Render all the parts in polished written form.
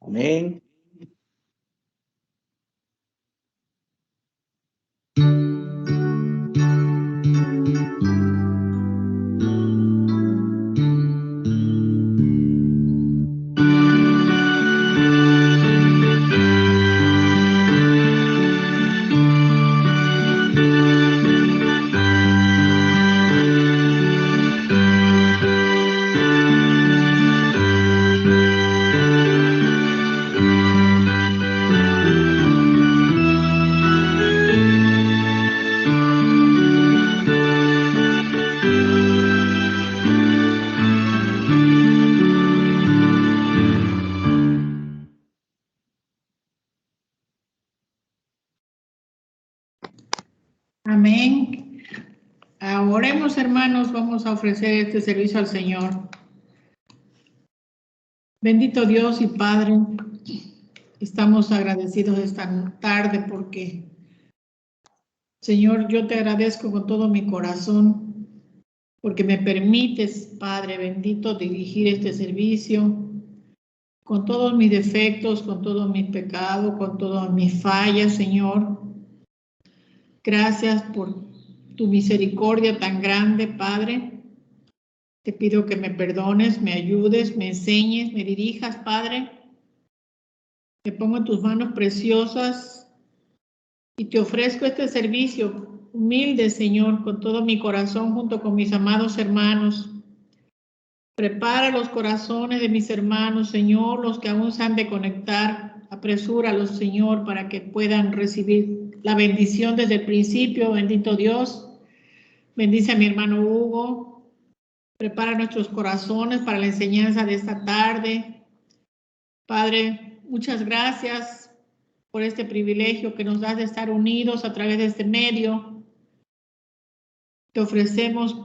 Amén. Amén. Oremos, hermanos, vamos a ofrecer este servicio al Señor. Bendito Dios y Padre, estamos agradecidos esta tarde porque, Señor, yo te agradezco con todo mi corazón porque me permites, Padre bendito, dirigir este servicio con todos mis defectos, con todos mis pecados, con todas mis fallas, Señor. Gracias por tu misericordia tan grande, Padre. Te pido que me perdones, me ayudes, me enseñes, me dirijas, Padre. Te pongo en tus manos preciosas y te ofrezco este servicio humilde, Señor, con todo mi corazón, junto con mis amados hermanos. Prepara los corazones de mis hermanos, Señor, los que aún se han de conectar. Apresúralos, Señor, para que puedan recibir la bendición desde el principio. Bendito Dios. Bendice a mi hermano Hugo. Prepara nuestros corazones para la enseñanza de esta tarde. Padre, muchas gracias por este privilegio que nos das de estar unidos a través de este medio. Te ofrecemos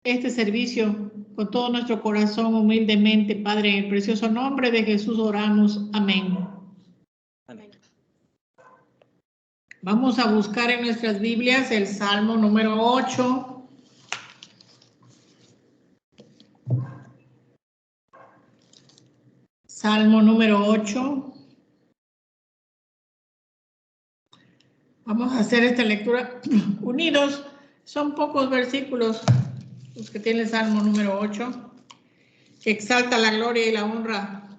este servicio con todo nuestro corazón humildemente, Padre, en el precioso nombre de Jesús oramos. Amén. Amén. Vamos a buscar en nuestras Biblias el Salmo número 8. Salmo número 8. Vamos a hacer esta lectura unidos. Son pocos versículos los que tiene el Salmo número 8, que exalta la gloria y la honra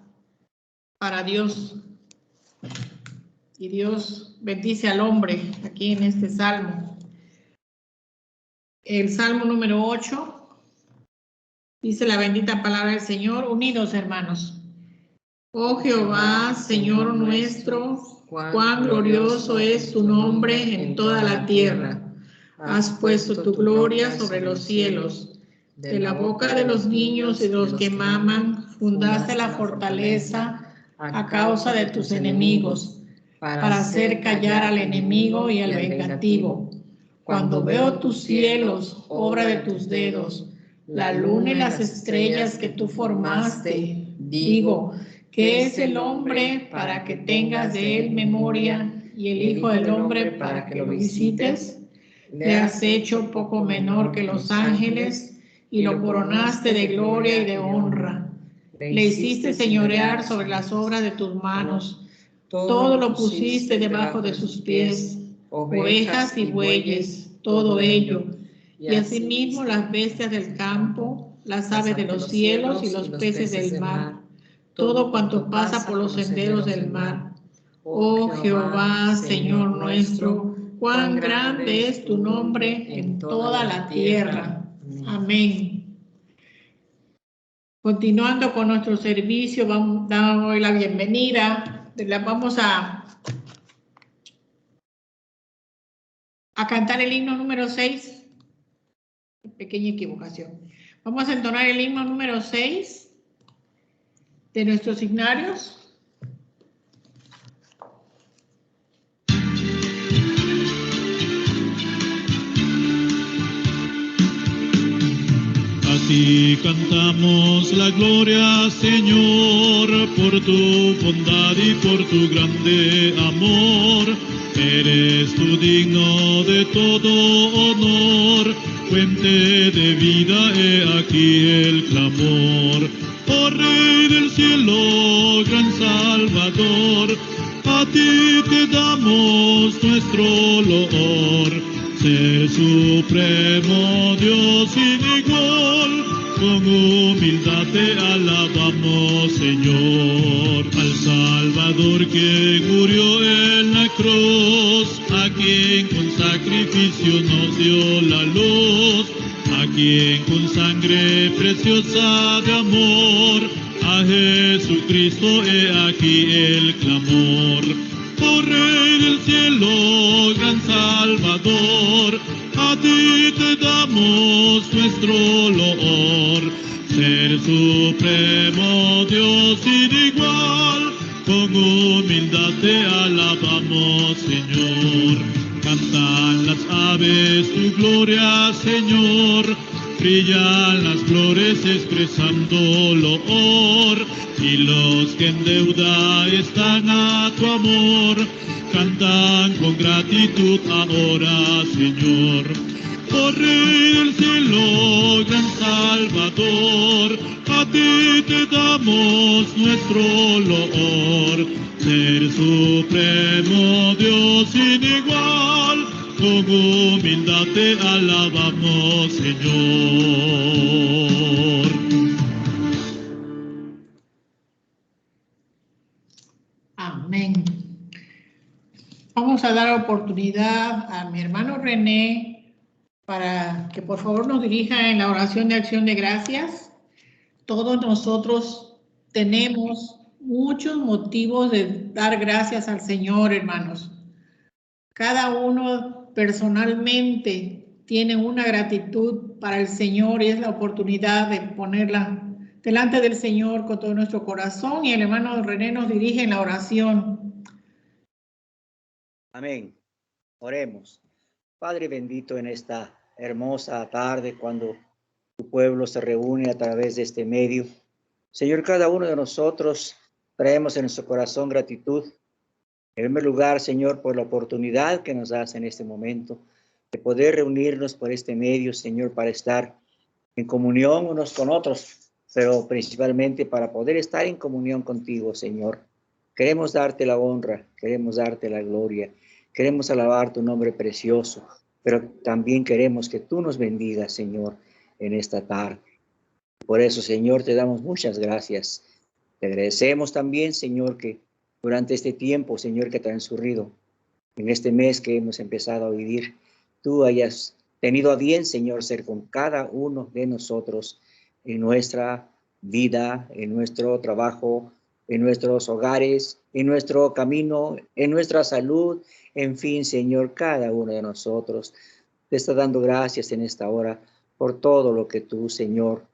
para Dios. Y Dios bendice al hombre aquí en este Salmo. El Salmo número 8 dice la bendita palabra del Señor. Unidos, hermanos. Oh Jehová, Señor nuestro, cuán glorioso es tu nombre en toda la tierra. Has puesto tu gloria sobre los cielos. De la boca de los niños y de los que maman, fundaste la fortaleza a causa de tus enemigos, para hacer callar al enemigo y al vengativo. Cuando veo tus cielos, obra de tus dedos, la luna y las estrellas que tú formaste, digo, ¿qué es el hombre para que tengas de él memoria y el Hijo del Hombre para que lo visites? Le has hecho poco menor que los ángeles y lo coronaste de gloria y de honra. Le hiciste señorear sobre las obras de tus manos. Todo lo pusiste debajo de sus pies, ovejas y bueyes, todo ello. Y asimismo las bestias del campo, las aves de los cielos y los peces del mar. Todo cuanto pasa por los senderos del mar. Oh Jehová, Señor nuestro, cuán grande es tu nombre en toda la tierra. Amén. Continuando con nuestro servicio, damos hoy la bienvenida. Vamos a cantar el himno número 6. Pequeña equivocación. Vamos a entonar el himno número 6 de nuestros signarios. A ti cantamos la gloria, Señor, por tu bondad y por tu grande amor. Eres tú digno de todo honor, fuente de vida, he aquí el clamor. Oh Rey del cielo, gran Salvador, a ti te damos nuestro loor. Ser supremo, Dios sin igual, con humildad te alabamos, Señor. Al Salvador que murió en la cruz, a quien con sacrificio nos dio la luz, a quien con sangre preciosa de amor, a Jesucristo he aquí el clamor. Oh Rey del cielo, gran Salvador, a ti te damos nuestro loor. Ser supremo, Dios sin igual, con humildad te alabamos, Señor. Cantan las aves tu gloria, Señor, brillan las flores expresando loor, y los que en deuda están a tu amor, cantan con gratitud ahora, Señor. Oh Rey del cielo, gran Salvador, a ti te damos nuestro loor. Ser supremo, Dios sin igual, con humildad te alabamos, Señor. Amén. Vamos a dar oportunidad a mi hermano René para que por favor nos dirija en la oración de acción de gracias. Todos nosotros tenemos muchos motivos de dar gracias al Señor, hermanos. Cada uno personalmente tiene una gratitud para el Señor y es la oportunidad de ponerla delante del Señor con todo nuestro corazón, y el hermano René nos dirige en la oración. Amén. Oremos. Padre bendito, en esta hermosa tarde, cuando tu pueblo se reúne a través de este medio, Señor, cada uno de nosotros traemos en nuestro corazón gratitud. En primer lugar, Señor, por la oportunidad que nos das en este momento de poder reunirnos por este medio, Señor, para estar en comunión unos con otros, pero principalmente para poder estar en comunión contigo, Señor. Queremos darte la honra, queremos darte la gloria, queremos alabar tu nombre precioso, pero también queremos que tú nos bendigas, Señor, en esta tarde. Por eso, Señor, te damos muchas gracias. Te agradecemos también, Señor, que durante este tiempo, Señor, que ha transcurrido, en este mes que hemos empezado a vivir, tú hayas tenido a bien, Señor, ser con cada uno de nosotros en nuestra vida, en nuestro trabajo, en nuestros hogares, en nuestro camino, en nuestra salud, en fin, Señor, cada uno de nosotros te está dando gracias en esta hora por todo lo que tú, Señor,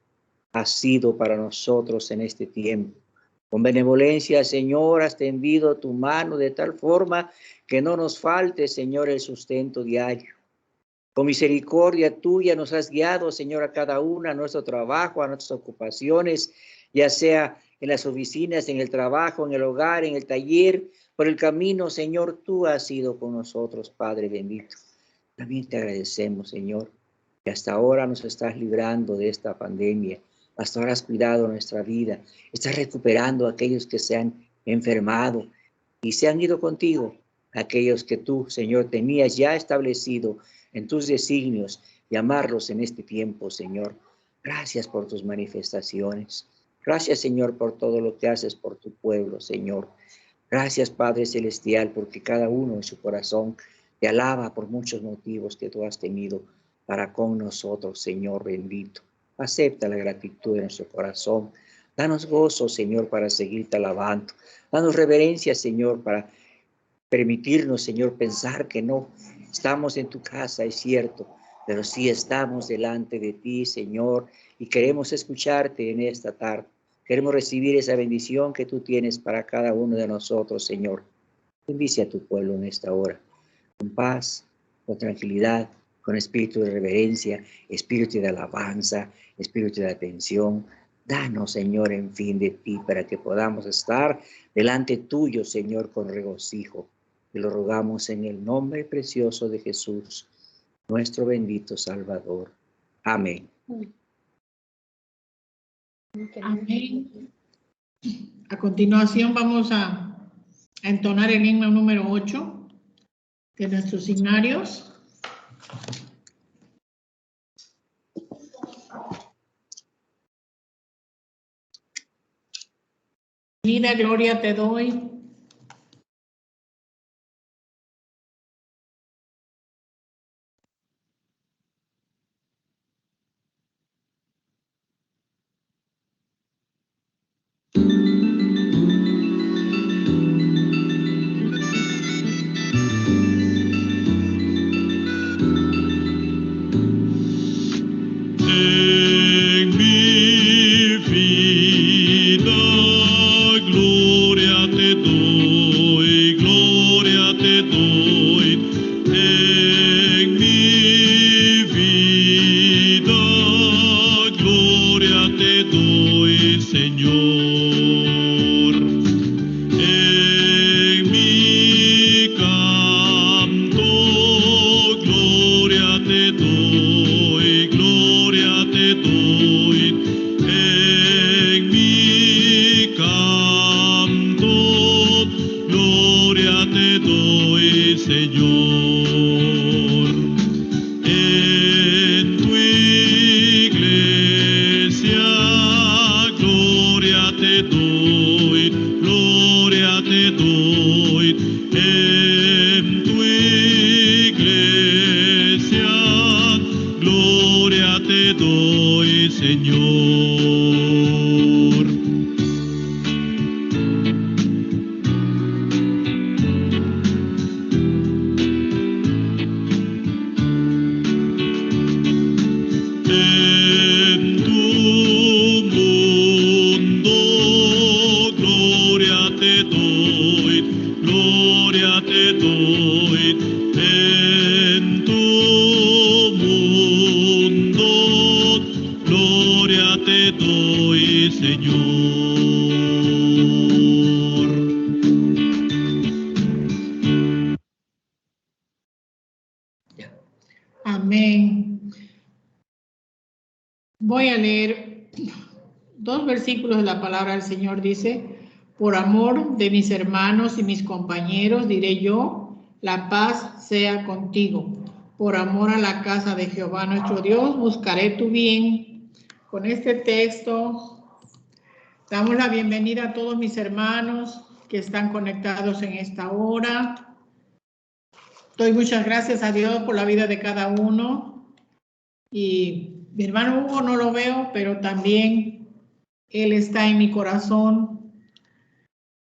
has sido para nosotros en este tiempo. Con benevolencia, Señor, has tendido tu mano de tal forma que no nos falte, Señor, el sustento diario. Con misericordia tuya nos has guiado, Señor, a cada una, a nuestro trabajo, a nuestras ocupaciones, ya sea en las oficinas, en el trabajo, en el hogar, en el taller, por el camino, Señor, tú has sido con nosotros, Padre bendito. También te agradecemos, Señor, que hasta ahora nos estás librando de esta pandemia. Hasta ahora has cuidado nuestra vida. Estás recuperando a aquellos que se han enfermado y se han ido contigo. Aquellos que tú, Señor, tenías ya establecido en tus designios, llamarlos en este tiempo, Señor. Gracias por tus manifestaciones. Gracias, Señor, por todo lo que haces por tu pueblo, Señor. Gracias, Padre Celestial, porque cada uno en su corazón te alaba por muchos motivos que tú has tenido para con nosotros, Señor bendito. Acepta la gratitud de nuestro corazón. Danos gozo, Señor, para seguirte alabando. Danos reverencia, Señor, para permitirnos, Señor, pensar que no estamos en tu casa, es cierto, pero sí estamos delante de ti, Señor, y queremos escucharte en esta tarde. Queremos recibir esa bendición que tú tienes para cada uno de nosotros, Señor. Bendice a tu pueblo en esta hora, con paz, con tranquilidad, con espíritu de reverencia, espíritu de alabanza, espíritu de atención. Danos, Señor, en fin de ti, para que podamos estar delante tuyo, Señor, con regocijo. Te lo rogamos en el nombre precioso de Jesús, nuestro bendito Salvador. Amén. Amén. A continuación vamos a entonar el himno número 8 de nuestros signarios. Vida, gloria te doy. En mi vida, gloria te doy, gloria te doy. En mi vida, gloria te doy, Señor. En mi canto, gloria te doy, gloria te doy. En mi canto, gloria te doy, Señor. En tu iglesia, gloria te doy, gloria te doy. En tu iglesia, gloria te doy, Señor. En tu mundo, gloria te doy, gloria te doy. En tu mundo, gloria te doy, Señor. Amén. Voy a leer 2 versículos de la palabra del Señor. Dice: por amor de mis hermanos y mis compañeros, diré yo, la paz sea contigo. Por amor a la casa de Jehová nuestro Dios, buscaré tu bien. Con este texto damos la bienvenida a todos mis hermanos que están conectados en esta hora. Doy muchas gracias a Dios por la vida de cada uno. Y mi hermano Hugo no lo veo, pero también él está en mi corazón.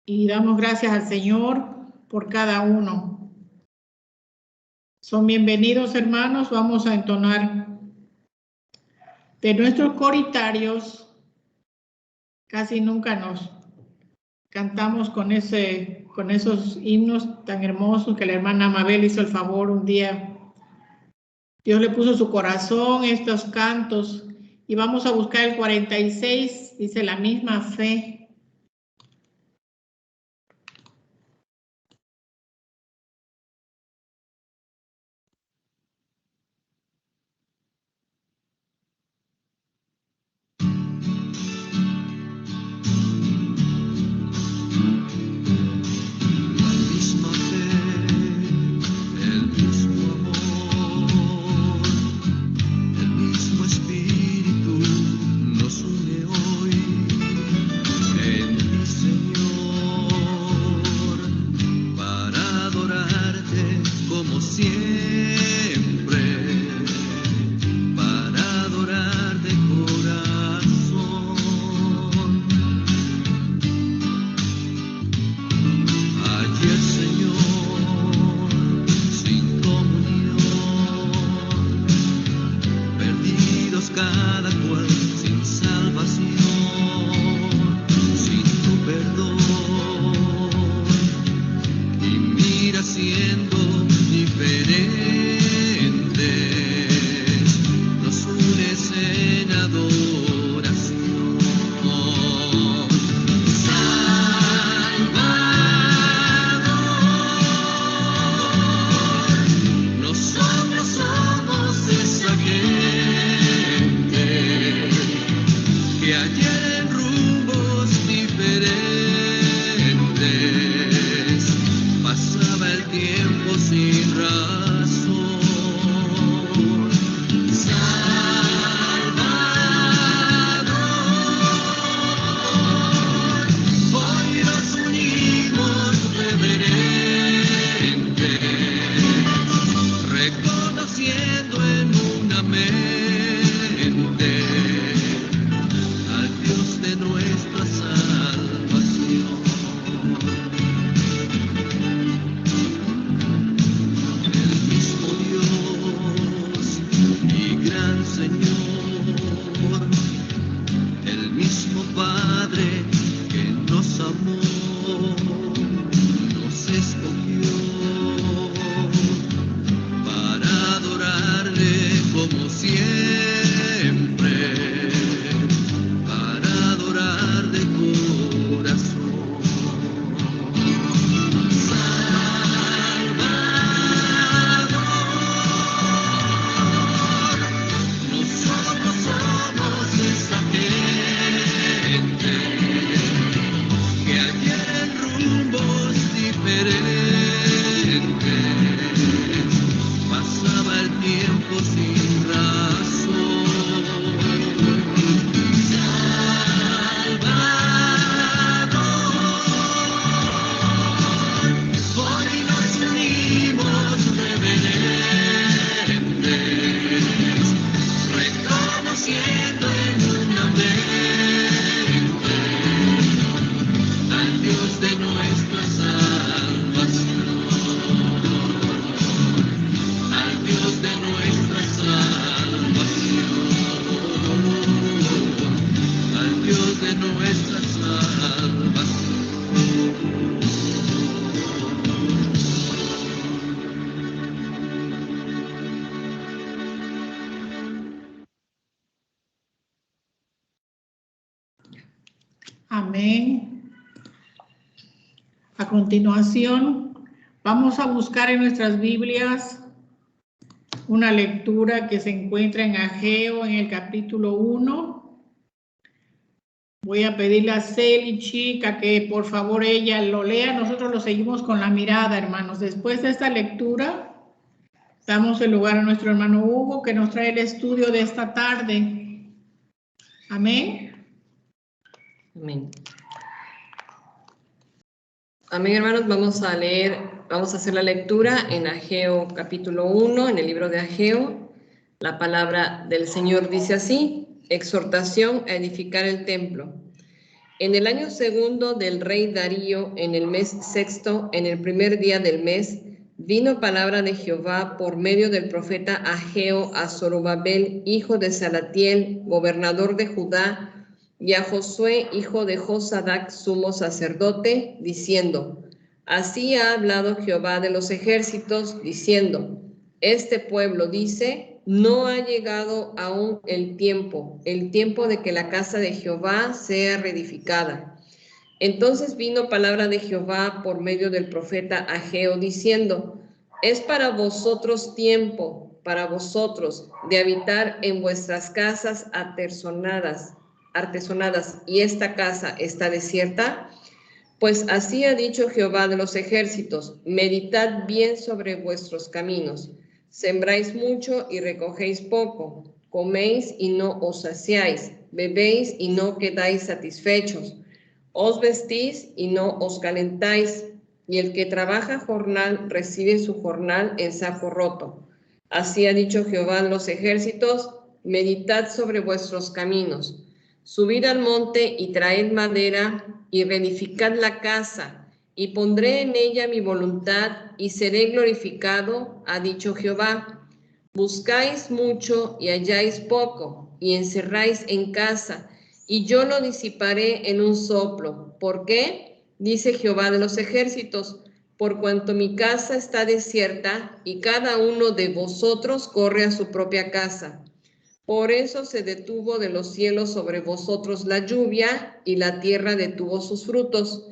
Y damos gracias al Señor por cada uno. Son bienvenidos, hermanos. Vamos a entonar de nuestros coritarios. Casi nunca nos cantamos con esos himnos tan hermosos que la hermana Mabel hizo el favor un día. Dios le puso su corazón estos cantos y vamos a buscar el 46, dice la misma fe. siendo diferente. reconociendo en una mente al Dios de nuestra salvación. El mismo Dios y gran Señor, el mismo Padre que nos amó, nos escogió para adorarle como siempre, para adorar de corazón. Salvador, nosotros somos esa gente que adquieren rumbos diferentes. Pasaba el tiempo sin razón. Salvador, hoy nos unimos reverentes, reconociendo en una mente al Dios de nuestra salvación, al Dios de nuestra salvación, al Dios de nuestra salvación. Amén. A continuación, vamos a buscar en nuestras Biblias una lectura que se encuentra en Ageo, en el capítulo 1. Voy a pedirle a Celi, chica, que por favor ella lo lea. Nosotros lo seguimos con la mirada, hermanos. Después de esta lectura, damos el lugar a nuestro hermano Hugo, que nos trae el estudio de esta tarde. Amén. Amén. Amén, hermanos. Vamos a hacer la lectura en Ageo capítulo 1, en el libro de Ageo. La palabra del Señor dice así: exhortación a edificar el templo. En el año segundo del rey Darío, en el mes sexto, en el primer día del mes, vino palabra de Jehová por medio del profeta Ageo a Zorobabel, hijo de Salatiel, gobernador de Judá, y a Josué, hijo de Josadac, sumo sacerdote, diciendo: así ha hablado Jehová de los ejércitos, diciendo: este pueblo dice, no ha llegado aún el tiempo de que la casa de Jehová sea reedificada. Entonces vino palabra de Jehová por medio del profeta Ageo, diciendo: es para vosotros tiempo, para vosotros, de habitar en vuestras casas artesonadas, y esta casa está desierta. Pues así ha dicho Jehová de los ejércitos: meditad bien sobre vuestros caminos. Sembráis mucho y recogéis poco, coméis y no os saciáis, bebéis y no quedáis satisfechos, os vestís y no os calentáis, y el que trabaja jornal recibe su jornal en saco roto. Así ha dicho Jehová de los ejércitos: meditad sobre vuestros caminos. Subid al monte y traed madera y reedificad la casa, y pondré en ella mi voluntad y seré glorificado, ha dicho Jehová. Buscáis mucho y halláis poco, y encerráis en casa, y yo lo disiparé en un soplo. ¿Por qué? Dice Jehová de los ejércitos: por cuanto mi casa está desierta, y cada uno de vosotros corre a su propia casa. Por eso se detuvo de los cielos sobre vosotros la lluvia, y la tierra detuvo sus frutos.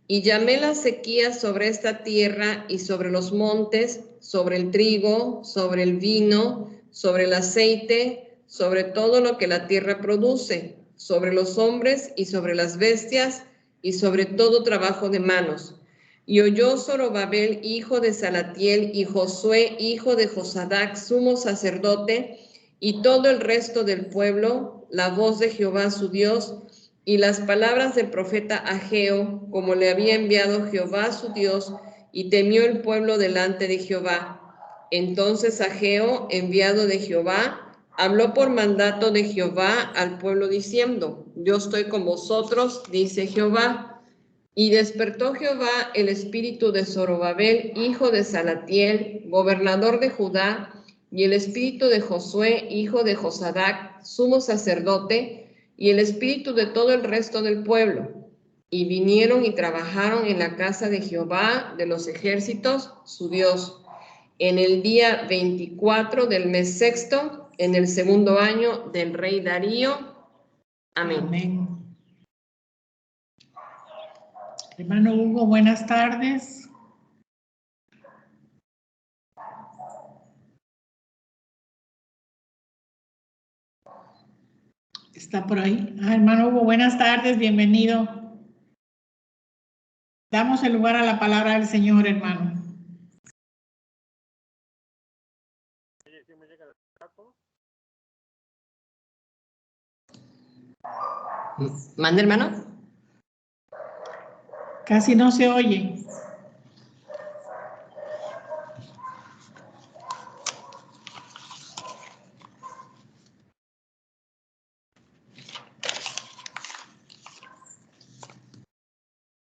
Y llamé la sequía sobre esta tierra y sobre los montes, sobre el trigo, sobre el vino, sobre el aceite, sobre todo lo que la tierra produce, sobre los hombres y sobre las bestias, y sobre todo trabajo de manos. Y oyó Zorobabel, hijo de Salatiel, y Josué, hijo de Josadac, sumo sacerdote, y todo el resto del pueblo, la voz de Jehová su Dios, y las palabras del profeta Ageo, como le había enviado Jehová su Dios, y temió el pueblo delante de Jehová. Entonces Ageo, enviado de Jehová, habló por mandato de Jehová al pueblo diciendo: Yo estoy con vosotros, dice Jehová. Y despertó Jehová el espíritu de Zorobabel, hijo de Salatiel, gobernador de Judá, y el espíritu de Josué, hijo de Josadac, sumo sacerdote, y el espíritu de todo el resto del pueblo. Y vinieron y trabajaron en la casa de Jehová de los ejércitos, su Dios, en el día 24 del mes sexto, en el segundo año del rey Darío. Amén. Amén. Hermano Hugo, buenas tardes. ¿Está por ahí? Hermano Hugo, buenas tardes, bienvenido. Damos el lugar a la palabra del Señor, hermano. ¿Mande, hermano? Casi no se oye.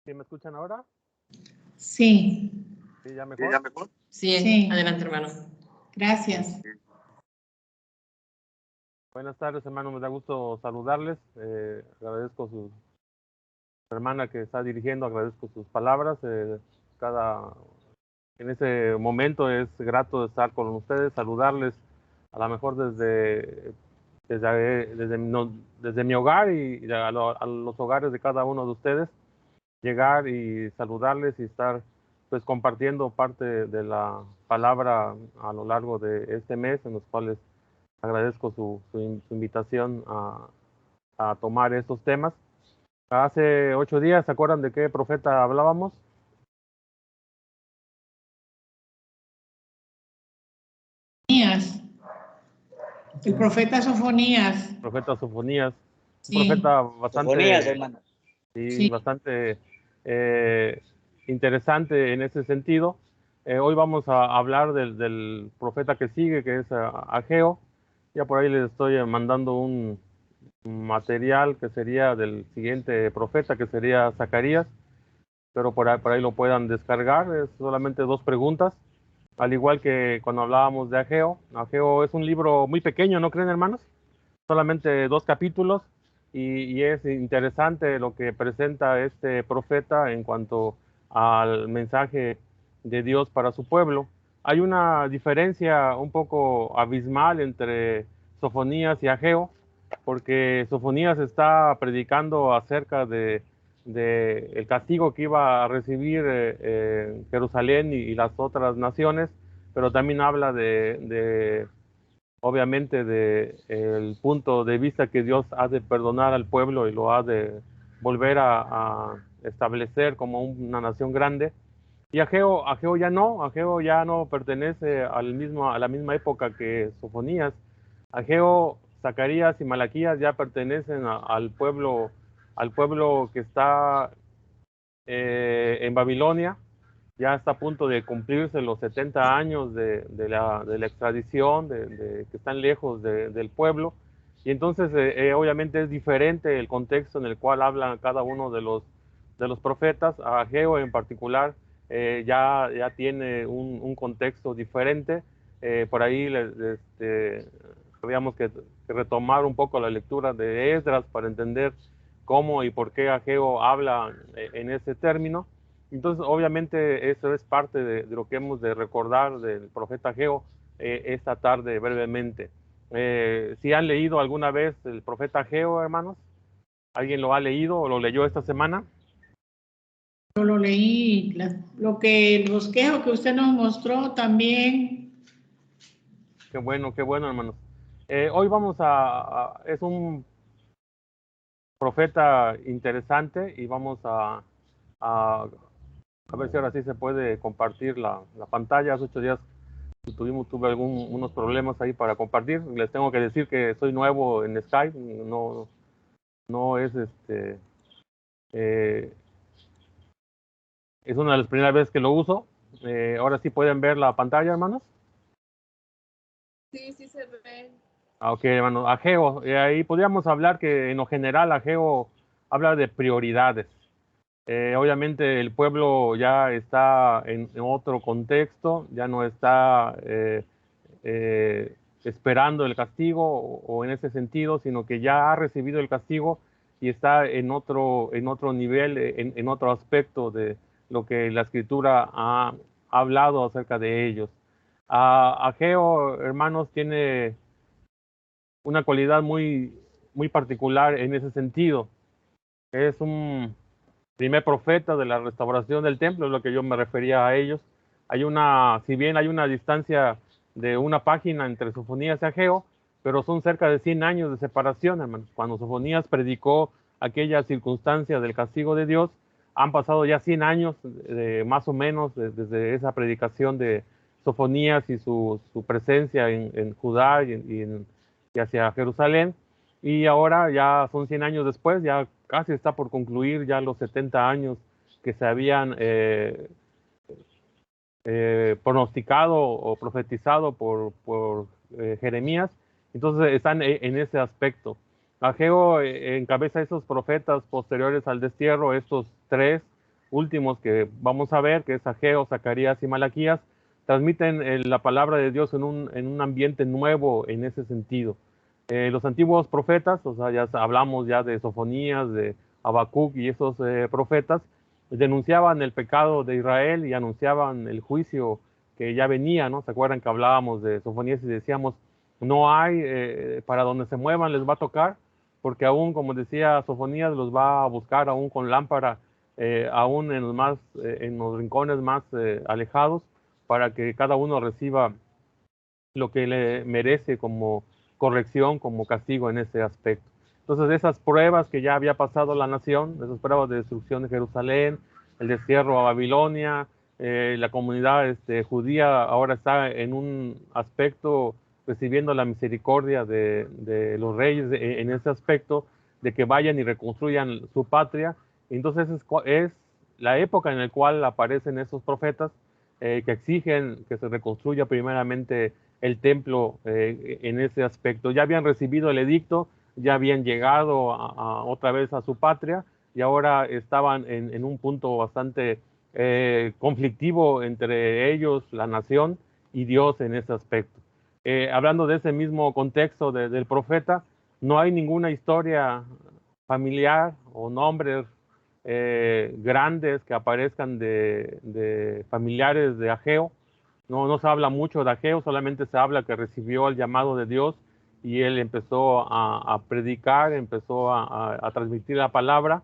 ¿Sí me escuchan ahora? Sí. ¿Sí, ya mejor? Sí, Sí. adelante, hermano. Gracias. Buenas tardes, hermano. Me da gusto saludarles. Agradezco su hermana que está dirigiendo, agradezco sus palabras. En ese momento es grato estar con ustedes, saludarles a lo mejor desde mi hogar y a los hogares de cada uno de ustedes. Llegar y saludarles y estar pues compartiendo parte de la palabra a lo largo de este mes, en los cuales agradezco su invitación a tomar estos temas. Hace 8 días, ¿se acuerdan de qué profeta hablábamos? El profeta Sofonías. Profeta Sofonías, un Sí. profeta Sofonías, bastante, hermano. Sí. bastante interesante en ese sentido. Hoy vamos a hablar del profeta que sigue, que es Ageo. Ya por ahí les estoy mandando un material que sería del siguiente profeta, que sería Zacarías, pero por ahí lo puedan descargar. Es solamente 2 preguntas, al igual que cuando hablábamos de Ageo. Ageo es un libro muy pequeño, ¿no creen, hermanos? Solamente 2 capítulos, y es interesante lo que presenta este profeta en cuanto al mensaje de Dios para su pueblo. Hay una diferencia un poco abismal entre Sofonías y Ageo, porque Sofonías está predicando acerca de el castigo que iba a recibir Jerusalén y las otras naciones, pero también habla obviamente el punto de vista que Dios ha de perdonar al pueblo y lo ha de volver a establecer como una nación grande. Y Ageo ya no pertenece a la misma época que Sofonías. Ageo, Zacarías y Malaquías ya pertenecen al pueblo que está en Babilonia. Ya está a punto de cumplirse los 70 años de la extradición, que están lejos del pueblo. Y entonces obviamente es diferente el contexto en el cual hablan cada uno de los profetas. Ageo en particular ya tiene un contexto diferente. Por ahí habíamos que retomar un poco la lectura de Esdras para entender cómo y por qué Ageo habla en ese término. Entonces, obviamente, eso es parte de lo que hemos de recordar del profeta Ageo esta tarde brevemente. ¿Sí han leído alguna vez el profeta Ageo, hermanos? ¿Alguien lo ha leído o lo leyó esta semana? Yo lo leí, el bosquejo que usted nos mostró también. Qué bueno, hermanos. Hoy es un profeta interesante y vamos a ver si ahora sí se puede compartir la pantalla. Hace 8 días tuve unos problemas ahí para compartir. Les tengo que decir que soy nuevo en Skype, no es es una de las primeras veces que lo uso. Ahora sí pueden ver la pantalla, hermanos. Sí, sí se ve. Ok, hermano, Ageo, ahí podríamos hablar que en lo general Ageo habla de prioridades. Obviamente el pueblo ya está en otro contexto, ya no está esperando el castigo o en ese sentido, sino que ya ha recibido el castigo y está en otro nivel, en otro aspecto de lo que la Escritura ha hablado acerca de ellos. Ageo, hermanos, tiene una cualidad muy particular en ese sentido. Es un primer profeta de la restauración del templo, es lo que yo me refería a ellos. Si bien hay una distancia de una página entre Sofonías y Ageo, pero son cerca de 100 años de separación, hermanos. Cuando Sofonías predicó aquella circunstancia del castigo de Dios, han pasado ya 100 años, más o menos, desde esa predicación de Sofonías y su presencia en Judá y hacia Jerusalén. Y ahora ya son 100 años después, ya casi está por concluir ya los 70 años que se habían pronosticado o profetizado por Jeremías. Entonces están en ese aspecto. Ageo encabeza esos profetas posteriores al destierro, estos tres últimos que vamos a ver, que es Ageo, Zacarías y Malaquías, transmiten la palabra de Dios en un ambiente nuevo en ese sentido. Los antiguos profetas, o sea, ya hablamos ya de Sofonías, de Habacuc y esos profetas, denunciaban el pecado de Israel y anunciaban el juicio que ya venía, ¿no? ¿Se acuerdan que hablábamos de Sofonías y decíamos, no hay, para donde se muevan les va a tocar, porque aún, como decía Sofonías, los va a buscar aún con lámpara, aún en los rincones más alejados, para que cada uno reciba lo que le merece como corrección, como castigo en ese aspecto. Entonces, esas pruebas que ya había pasado la nación, esas pruebas de destrucción de Jerusalén, el destierro a Babilonia, la comunidad judía ahora está en un aspecto recibiendo la misericordia de los reyes en ese aspecto, de que vayan y reconstruyan su patria. Entonces es la época en la cual aparecen esos profetas que exigen que se reconstruya primeramente el templo en ese aspecto. Ya habían recibido el edicto, ya habían llegado otra vez a su patria y ahora estaban en un punto bastante conflictivo entre ellos, la nación y Dios en ese aspecto. Hablando de ese mismo contexto del profeta, no hay ninguna historia familiar o nombres grandes que aparezcan de familiares de Ageo. No se habla mucho de Ageo, solamente se habla que recibió el llamado de Dios y él empezó a predicar, empezó a transmitir la palabra.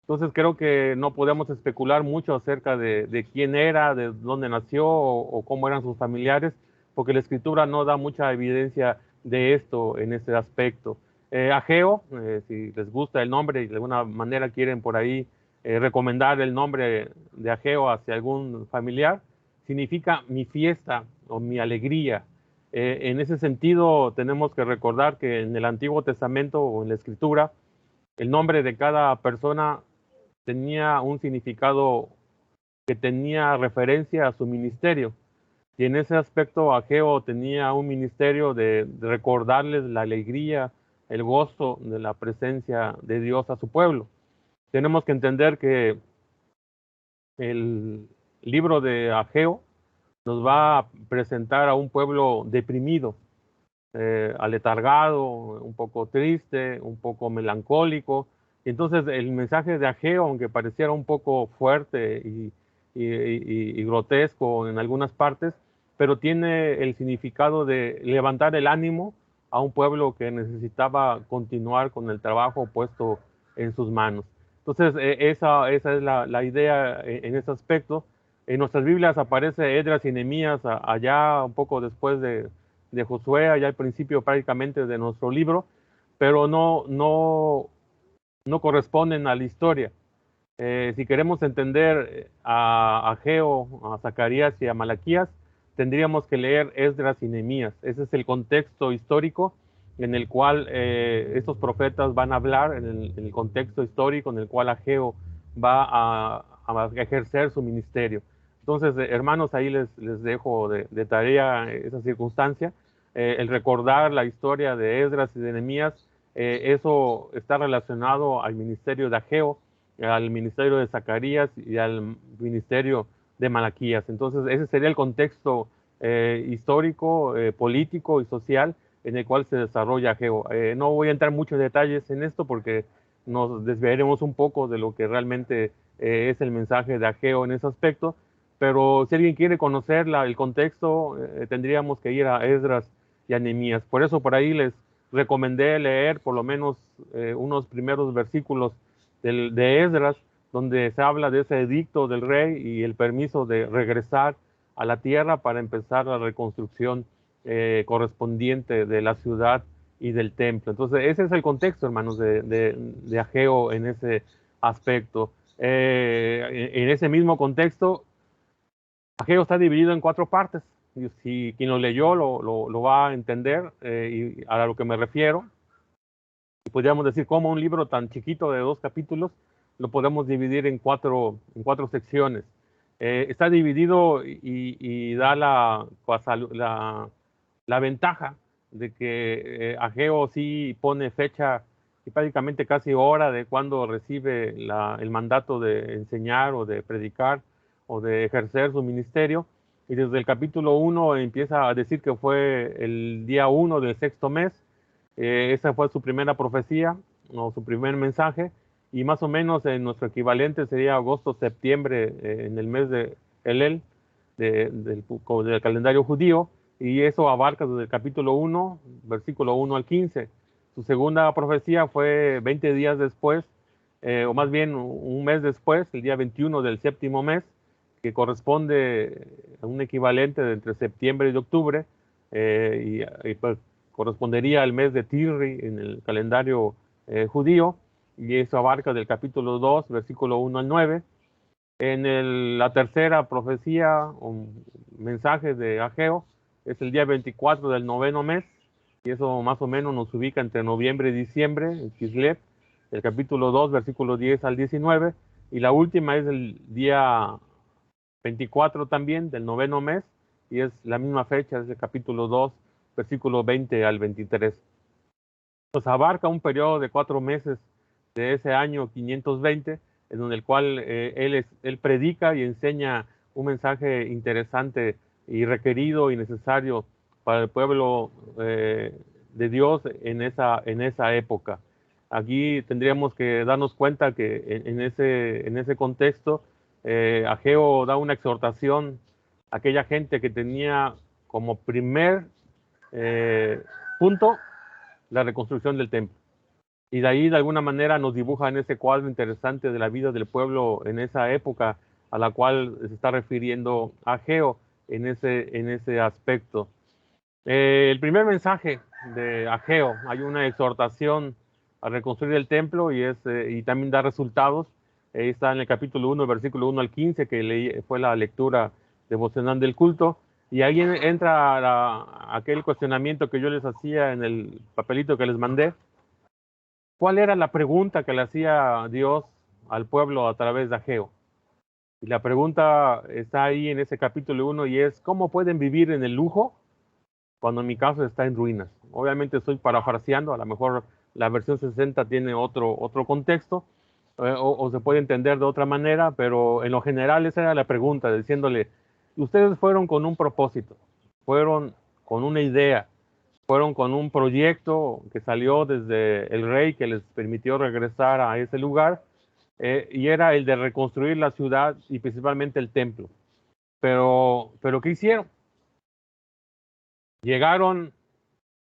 Entonces creo que no podemos especular mucho acerca de quién era, de dónde nació o cómo eran sus familiares, porque la Escritura no da mucha evidencia de esto en ese aspecto. Ageo, si les gusta el nombre y de alguna manera quieren por ahí recomendar el nombre de Ageo hacia algún familiar, significa mi fiesta o mi alegría. En ese sentido, tenemos que recordar que en el Antiguo Testamento o en la Escritura, el nombre de cada persona tenía un significado que tenía referencia a su ministerio. Y en ese aspecto, Ageo tenía un ministerio de recordarles la alegría, el gozo de la presencia de Dios a su pueblo. Tenemos que entender que el libro de Ageo nos va a presentar a un pueblo deprimido, aletargado, un poco triste, un poco melancólico. Entonces el mensaje de Ageo, aunque pareciera un poco fuerte y grotesco en algunas partes, pero tiene el significado de levantar el ánimo a un pueblo que necesitaba continuar con el trabajo puesto en sus manos. Entonces esa es la idea en ese aspecto. En nuestras Biblias aparece Esdras y Nehemías allá un poco después de Josué, allá al principio prácticamente de nuestro libro, pero no corresponden a la historia. Si queremos entender a Ageo, a Zacarías y a Malaquías, tendríamos que leer Esdras y Nehemías. Ese es el contexto histórico en el cual estos profetas van a hablar, en el contexto histórico en el cual Ageo va a ejercer su ministerio. Entonces, hermanos, ahí les dejo de tarea esa circunstancia. el recordar la historia de Esdras y de Nehemías, eso está relacionado al ministerio de Ageo, al ministerio de Zacarías y al ministerio de Malaquías. Entonces, ese sería el contexto histórico, político y social en el cual se desarrolla Ageo. No voy a entrar mucho en detalles en esto porque nos desviaremos un poco de lo que realmente es el mensaje de Ageo en ese aspecto, pero si alguien quiere conocer el contexto, tendríamos que ir a Esdras y a Nehemías. Por eso por ahí les recomendé leer por lo menos unos primeros versículos de Esdras, donde se habla de ese edicto del rey y el permiso de regresar a la tierra para empezar la reconstrucción correspondiente de la ciudad y del templo. Entonces, ese es el contexto, hermanos, de Ageo en ese aspecto. En ese mismo contexto, Ageo está dividido en 4 partes. Y si quien lo leyó lo va a entender y a lo que me refiero. Y podríamos decir cómo un libro tan chiquito de 2 capítulos lo podemos dividir en cuatro secciones. Está dividido y da la ventaja de que Ageo sí pone fecha y prácticamente casi hora de cuando recibe el mandato de enseñar o de predicar o de ejercer su ministerio. Y desde el capítulo 1 empieza a decir que fue el día 1 del 6º mes. Esa fue su primera profecía o su primer mensaje. Y más o menos en nuestro equivalente sería agosto-septiembre en el mes de Elul del calendario judío. Y eso abarca desde el capítulo 1, versículo 1 al 15. Su segunda profecía fue 20 días después, o más bien un mes después, el día 21 del 7º mes, que corresponde a un equivalente de entre septiembre y octubre, y pues, correspondería al mes de Tirri en el calendario judío, y eso abarca del capítulo 2, versículo 1 al 9. En la tercera profecía o mensaje de Ageo es el día 24 del 9º mes, y eso más o menos nos ubica entre noviembre y diciembre, en Kislev, el capítulo 2, versículo 10 al 19, y la última es el día 24 también del 9º mes, y es la misma fecha, es el capítulo 2, versículo 20 al 23. Pues abarca un periodo de 4 meses de ese año 520, en el cual él predica y enseña un mensaje interesante y requerido y necesario para el pueblo de Dios en esa época. Aquí tendríamos que darnos cuenta que en ese contexto, Ageo da una exhortación a aquella gente que tenía como primer punto la reconstrucción del templo. Y de ahí, de alguna manera, nos dibuja en ese cuadro interesante de la vida del pueblo en esa época a la cual se está refiriendo Ageo en ese aspecto. El primer mensaje de Ageo, hay una exhortación a reconstruir el templo y también da resultados. Está en el capítulo 1, versículo 1 al 15, que fue la lectura devocional del culto. Y ahí entra aquel cuestionamiento que yo les hacía en el papelito que les mandé. ¿Cuál era la pregunta que le hacía Dios al pueblo a través de Ageo? Y la pregunta está ahí en ese capítulo 1 y es, ¿cómo pueden vivir en el lujo cuando mi casa está en ruinas? Obviamente estoy parafraseando, a lo mejor la versión 60 tiene otro contexto, o se puede entender de otra manera, pero en lo general esa era la pregunta, diciéndole, ustedes fueron con un propósito, fueron con una idea, fueron con un proyecto que salió desde el rey que les permitió regresar a ese lugar, y era el de reconstruir la ciudad y principalmente el templo. Pero ¿qué hicieron? Llegaron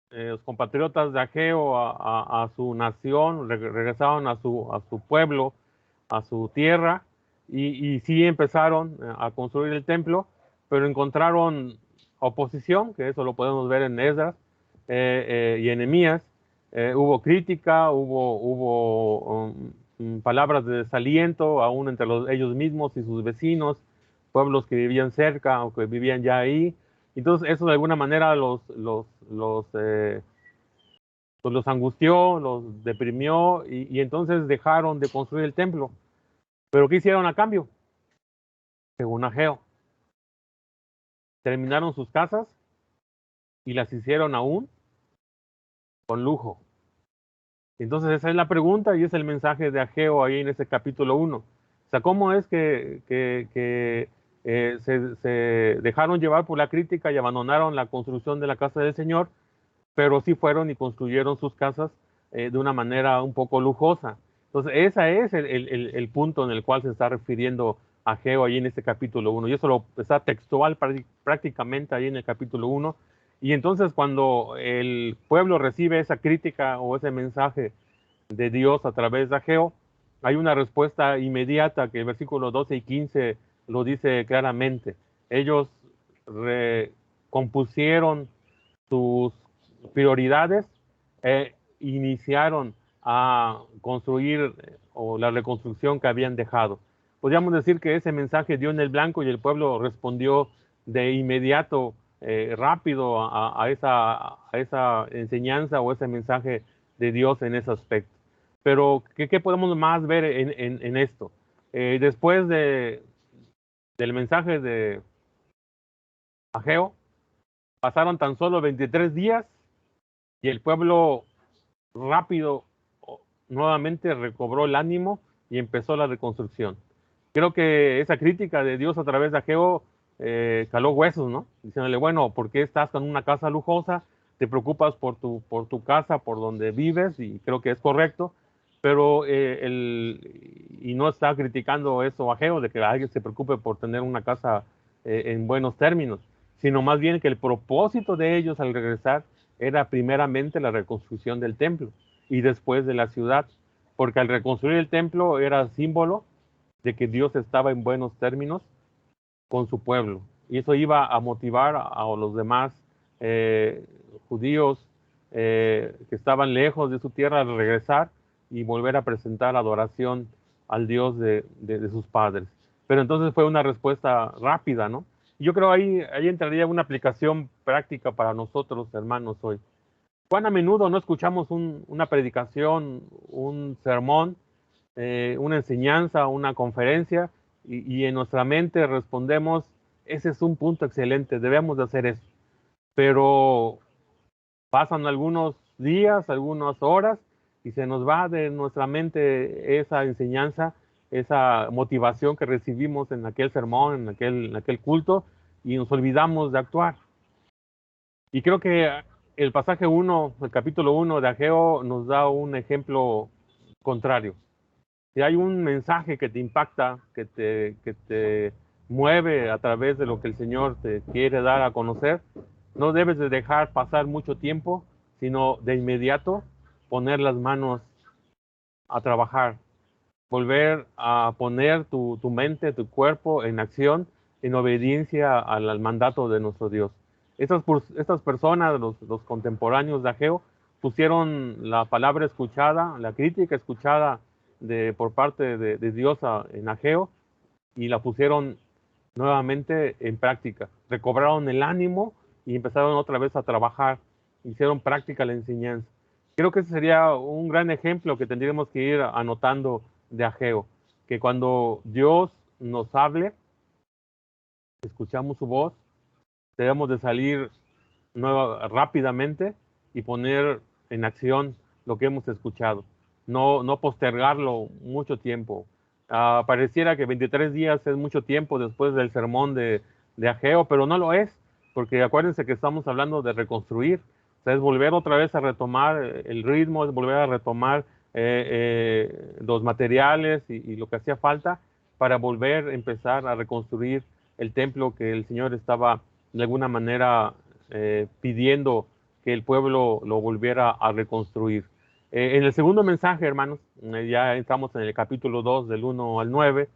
los compatriotas de Ageo a su nación, regresaron a su pueblo, a su tierra, y sí empezaron a construir el templo, pero encontraron oposición, que eso lo podemos ver en Esdras y en Nehemías. Hubo crítica, hubo palabras de desaliento, aún entre ellos mismos y sus vecinos, pueblos que vivían cerca o que vivían ya ahí. Entonces eso de alguna manera los angustió, los deprimió y entonces dejaron de construir el templo. ¿Pero qué hicieron a cambio? Según Ageo, terminaron sus casas, y las hicieron aún con lujo. Entonces esa es la pregunta y es el mensaje de Ageo ahí en ese capítulo 1. O sea, ¿cómo es que se dejaron llevar por la crítica y abandonaron la construcción de la casa del Señor, pero sí fueron y construyeron sus casas de una manera un poco lujosa? Entonces ese es el punto en el cual se está refiriendo Ageo ahí en este capítulo 1. Y eso está textual prácticamente ahí en el capítulo 1. Y entonces cuando el pueblo recibe esa crítica o ese mensaje de Dios a través de Ageo, hay una respuesta inmediata que el versículo 12 y 15 lo dice claramente. Ellos recompusieron sus prioridades e iniciaron a construir o la reconstrucción que habían dejado. Podríamos decir que ese mensaje dio en el blanco y el pueblo respondió de inmediato, rápido a esa enseñanza o ese mensaje de Dios en ese aspecto. Pero, ¿qué podemos más ver en esto? Después del mensaje de Ageo, pasaron tan solo 23 días y el pueblo rápido nuevamente recobró el ánimo y empezó la reconstrucción. Creo que esa crítica de Dios a través de Ageo caló huesos, ¿no? Diciéndole, bueno, ¿por qué estás con una casa lujosa? Te preocupas por tu casa, por donde vives, y creo que es correcto, pero y no está criticando eso Ageo, de que alguien se preocupe por tener una casa en buenos términos, sino más bien que el propósito de ellos al regresar era primeramente la reconstrucción del templo y después de la ciudad, porque al reconstruir el templo era símbolo de que Dios estaba en buenos términos con su pueblo, y eso iba a motivar a los demás judíos que estaban lejos de su tierra a regresar y volver a presentar adoración al Dios de sus padres. Pero entonces fue una respuesta rápida, ¿no? Yo creo ahí entraría una aplicación práctica para nosotros, hermanos, hoy. ¿Cuán a menudo no escuchamos una predicación, un sermón, una enseñanza, una conferencia, y en nuestra mente respondemos, ese es un punto excelente, debemos de hacer eso? Pero pasan algunos días, algunas horas, y se nos va de nuestra mente esa enseñanza, esa motivación que recibimos en aquel sermón, en aquel culto, y nos olvidamos de actuar. Y creo que el pasaje 1, el capítulo 1 de Ageo nos da un ejemplo contrario. Si hay un mensaje que te impacta, que te mueve a través de lo que el Señor te quiere dar a conocer, no debes de dejar pasar mucho tiempo, sino de inmediato poner las manos a trabajar, volver a poner tu mente, tu cuerpo en acción, en obediencia al mandato de nuestro Dios. Estas personas, los contemporáneos de Ageo, pusieron la palabra escuchada, la crítica escuchada por parte de Dios en Ageo, y la pusieron nuevamente en práctica. Recobraron el ánimo y empezaron otra vez a trabajar. Hicieron práctica la enseñanza. Creo que ese sería un gran ejemplo que tendríamos que ir anotando de Ageo, que cuando Dios nos hable, escuchamos su voz, debemos de salir rápidamente y poner en acción lo que hemos escuchado. No postergarlo mucho tiempo. Pareciera que 23 días es mucho tiempo después del sermón de Ageo, pero no lo es, porque acuérdense que estamos hablando de reconstruir. O sea, es volver otra vez a retomar el ritmo, es volver a retomar los materiales y lo que hacía falta para volver a empezar a reconstruir el templo que el Señor estaba de alguna manera pidiendo que el pueblo lo volviera a reconstruir. En el segundo mensaje, hermanos, ya estamos en el capítulo 2 del 1 al 9.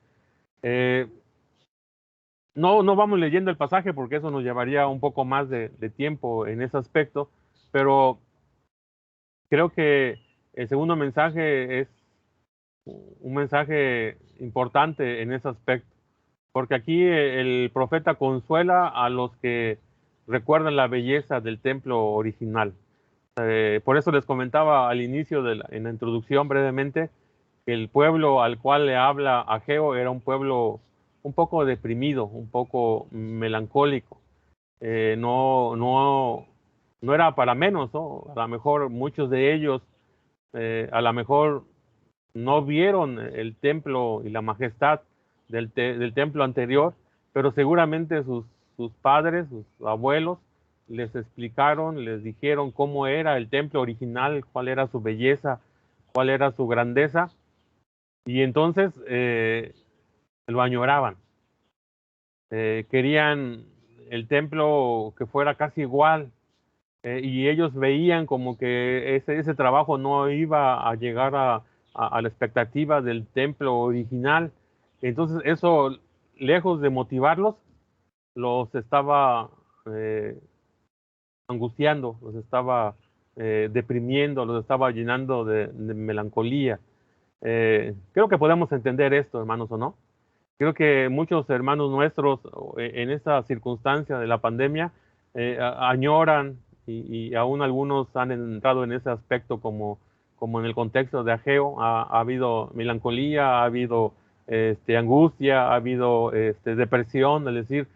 No vamos leyendo el pasaje porque eso nos llevaría un poco más de tiempo en ese aspecto, pero creo que el segundo mensaje es un mensaje importante en ese aspecto, porque aquí el profeta consuela a los que recuerdan la belleza del templo original. Por eso les comentaba al inicio, en la introducción brevemente, que el pueblo al cual le habla Ageo era un pueblo un poco deprimido, un poco melancólico. No no era para menos, ¿no? A lo mejor muchos de ellos, a lo mejor no vieron el templo y la majestad del templo anterior, pero seguramente sus padres, sus abuelos, les explicaron, les dijeron cómo era el templo original, cuál era su belleza, cuál era su grandeza, y entonces lo añoraban. Querían el templo que fuera casi igual, y ellos veían como que ese trabajo no iba a llegar a la expectativa del templo original. Entonces eso, lejos de motivarlos, los estaba angustiando, los estaba deprimiendo, los estaba llenando de melancolía. Creo que podemos entender esto, hermanos, ¿o no? Creo que muchos hermanos nuestros en esta circunstancia de la pandemia añoran y aún algunos han entrado en ese aspecto como en el contexto de Ageo. Ha habido melancolía, ha habido angustia, ha habido depresión, es decir,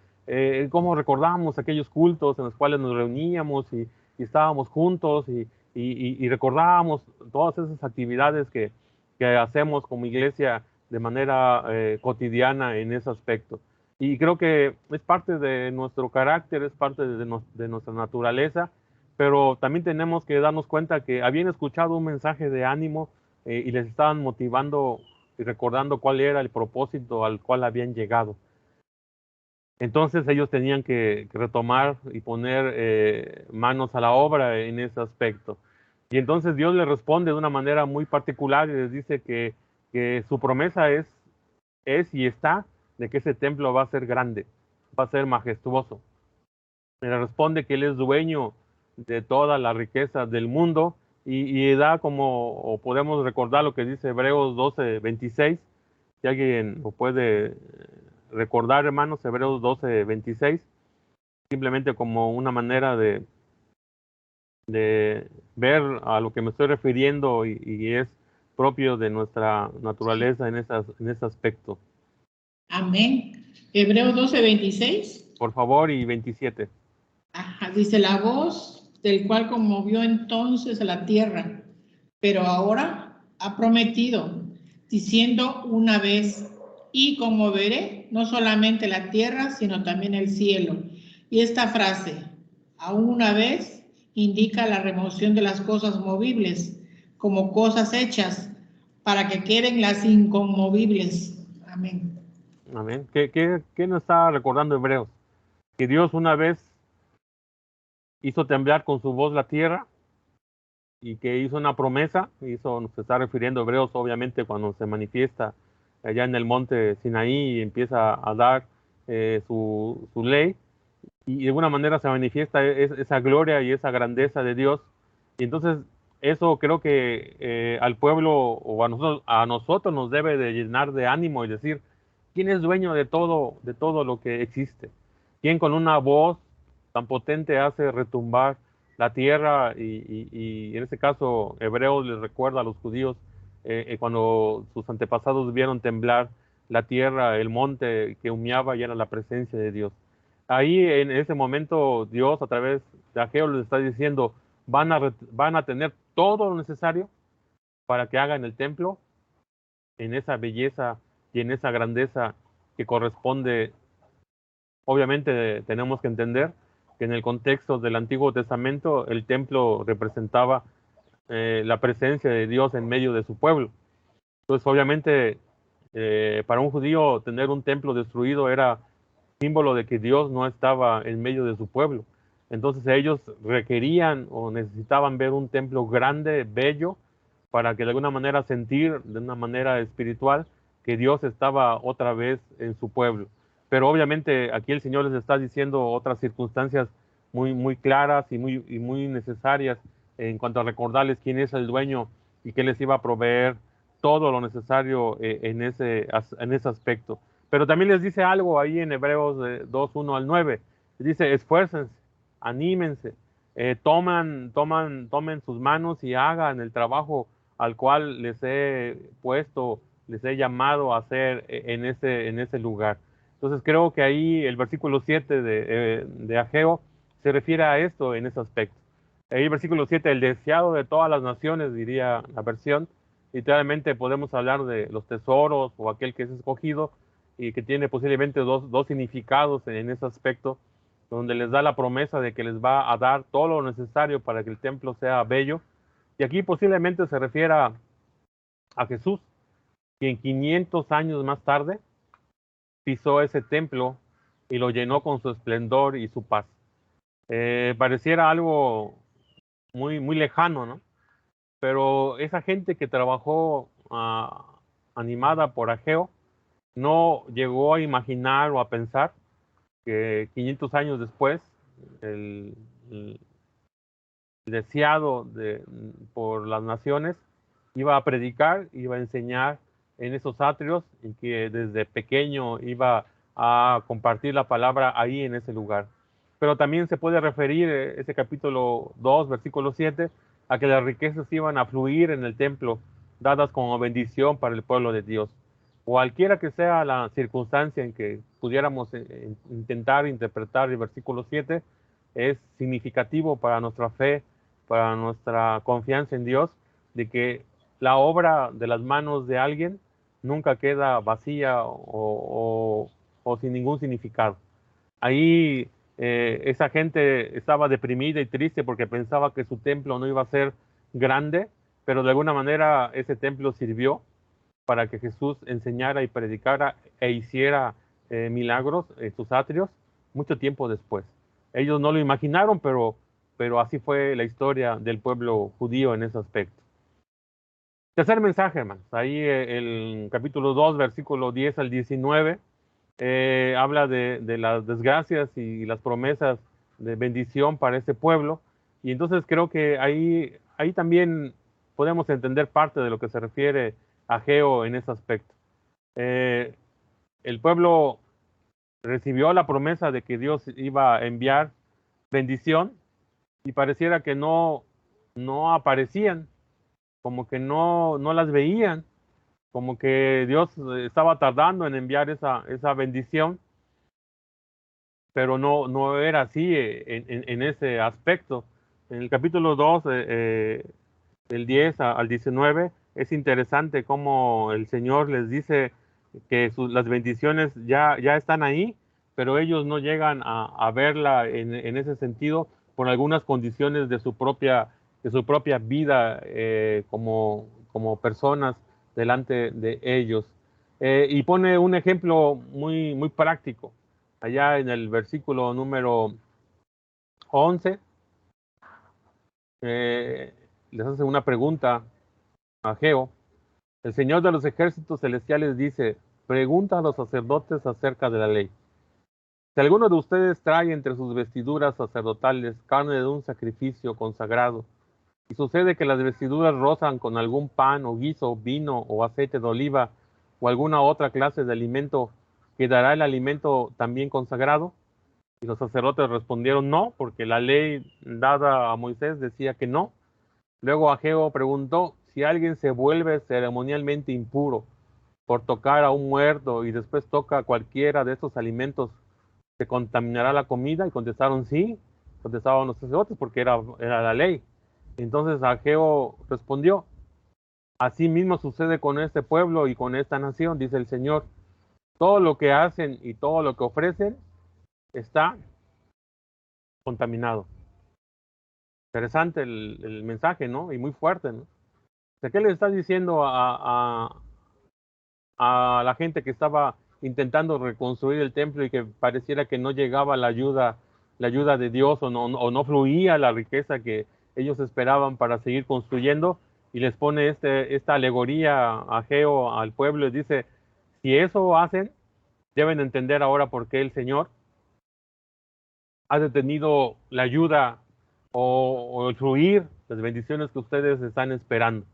cómo recordamos aquellos cultos en los cuales nos reuníamos y estábamos juntos y recordábamos todas esas actividades que hacemos como iglesia de manera cotidiana en ese aspecto. Y creo que es parte de nuestro carácter, es parte de nuestra naturaleza, pero también tenemos que darnos cuenta que habían escuchado un mensaje de ánimo y les estaban motivando y recordando cuál era el propósito al cual habían llegado. Entonces ellos tenían que retomar y poner manos a la obra en ese aspecto. Y entonces Dios les responde de una manera muy particular y les dice que su promesa es y está de que ese templo va a ser grande, va a ser majestuoso. Le responde que Él es dueño de toda la riqueza del mundo y da como, o podemos recordar lo que dice Hebreos 12:26, si alguien lo puede recordar, hermanos, Hebreos 12:26, simplemente como una manera de ver a lo que me estoy refiriendo y es propio de nuestra naturaleza en ese aspecto. Amén. Hebreos 12:26. Por favor, y 27. Ajá, dice la voz del cual conmovió entonces a la tierra, pero ahora ha prometido, diciendo una vez, y conmoveré no solamente la tierra, sino también el cielo. Y esta frase, aún una vez, indica la remoción de las cosas movibles como cosas hechas para que queden las inconmovibles. Amén. Amén. ¿Qué nos está recordando Hebreos? Que Dios una vez hizo temblar con su voz la tierra y que hizo una promesa, se está refiriendo a Hebreos obviamente cuando se manifiesta allá en el monte Sinaí y empieza a dar su ley, y de alguna manera se manifiesta esa gloria y esa grandeza de Dios. Y entonces eso creo que al pueblo o a nosotros nos debe de llenar de ánimo y decir, ¿quién es dueño de todo lo que existe? ¿Quién con una voz tan potente hace retumbar la tierra? Y en este caso, Hebreos les recuerda a los judíos cuando sus antepasados vieron temblar la tierra, el monte que humeaba y era la presencia de Dios. Ahí en ese momento Dios a través de Ageo les está diciendo, van a tener todo lo necesario para que hagan el templo en esa belleza y en esa grandeza que corresponde. Obviamente tenemos que entender que en el contexto del Antiguo Testamento el templo representaba la presencia de Dios en medio de su pueblo. Entonces obviamente para un judío tener un templo destruido era símbolo de que Dios no estaba en medio de su pueblo. Entonces ellos requerían o necesitaban ver un templo grande, bello, para que de alguna manera sentir de una manera espiritual que Dios estaba otra vez en su pueblo. Pero obviamente aquí el Señor les está diciendo otras circunstancias muy, muy claras y muy necesarias en cuanto a recordarles quién es el dueño y que les iba a proveer todo lo necesario en ese aspecto. Pero también les dice algo ahí en Hebreos 2:1-9. Dice, esfuércense, anímense, tomen sus manos y hagan el trabajo al cual les he puesto, les he llamado a hacer en ese lugar. Entonces creo que ahí el versículo 7 de Ageo se refiere a esto en ese aspecto. Ahí versículo 7, el deseado de todas las naciones, diría la versión. Literalmente podemos hablar de los tesoros o aquel que es escogido y que tiene posiblemente dos significados en ese aspecto, donde les da la promesa de que les va a dar todo lo necesario para que el templo sea bello. Y aquí posiblemente se refiera a Jesús, quien 500 años más tarde pisó ese templo y lo llenó con su esplendor y su paz. Pareciera algo muy lejano, ¿no? Pero esa gente que trabajó animada por Ageo no llegó a imaginar o a pensar que 500 años después el deseado por las naciones iba a predicar, iba a enseñar en esos atrios y que desde pequeño iba a compartir la palabra ahí en ese lugar. Pero también se puede referir ese capítulo 2, versículo 7, a que las riquezas iban a fluir en el templo, dadas como bendición para el pueblo de Dios. Cualquiera que sea la circunstancia en que pudiéramos intentar interpretar el versículo 7, es significativo para nuestra fe, para nuestra confianza en Dios, de que la obra de las manos de alguien nunca queda vacía o sin ningún significado. Ahí esa gente estaba deprimida y triste porque pensaba que su templo no iba a ser grande, pero de alguna manera ese templo sirvió para que Jesús enseñara y predicara e hiciera milagros en sus atrios mucho tiempo después. Ellos no lo imaginaron, pero así fue la historia del pueblo judío en ese aspecto. Tercer mensaje, hermanos. Ahí el capítulo 2, versículo 10 al 19, habla de las desgracias y las promesas de bendición para ese pueblo. Y entonces creo que ahí también podemos entender parte de lo que se refiere a Ageo en ese aspecto. El pueblo recibió la promesa de que Dios iba a enviar bendición y pareciera que no aparecían, como que no las veían, como que Dios estaba tardando en enviar esa bendición, pero no era así en ese aspecto. En el capítulo 2, del 10 al 19, es interesante cómo el Señor les dice que las bendiciones ya están ahí, pero ellos no llegan a verla en ese sentido por algunas condiciones de su propia vida como personas delante de ellos. Y pone un ejemplo muy práctico. Allá en el versículo número 11, les hace una pregunta a Ageo. El Señor de los ejércitos celestiales dice: pregunta a los sacerdotes acerca de la ley. Si alguno de ustedes trae entre sus vestiduras sacerdotales carne de un sacrificio consagrado, y sucede que las vestiduras rozan con algún pan o guiso, vino o aceite de oliva o alguna otra clase de alimento, ¿quedará el alimento también consagrado? Y los sacerdotes respondieron no, porque la ley dada a Moisés decía que no. Luego Ageo preguntó: si alguien se vuelve ceremonialmente impuro por tocar a un muerto y después toca cualquiera de estos alimentos, ¿se contaminará la comida? Y contestaron sí, contestaban los sacerdotes, porque era la ley. Entonces Ageo respondió: así mismo sucede con este pueblo y con esta nación, dice el Señor. Todo lo que hacen y todo lo que ofrecen está contaminado. Interesante el mensaje, ¿no? Y muy fuerte, ¿no? ¿Qué le está diciendo a la gente que estaba intentando reconstruir el templo y que pareciera que no llegaba la ayuda de Dios o no fluía la riqueza que ellos esperaban para seguir construyendo? Y les pone esta alegoría a Ageo al pueblo y dice: si eso hacen, deben entender ahora por qué el Señor ha detenido la ayuda o el fluir, las bendiciones que ustedes están esperando.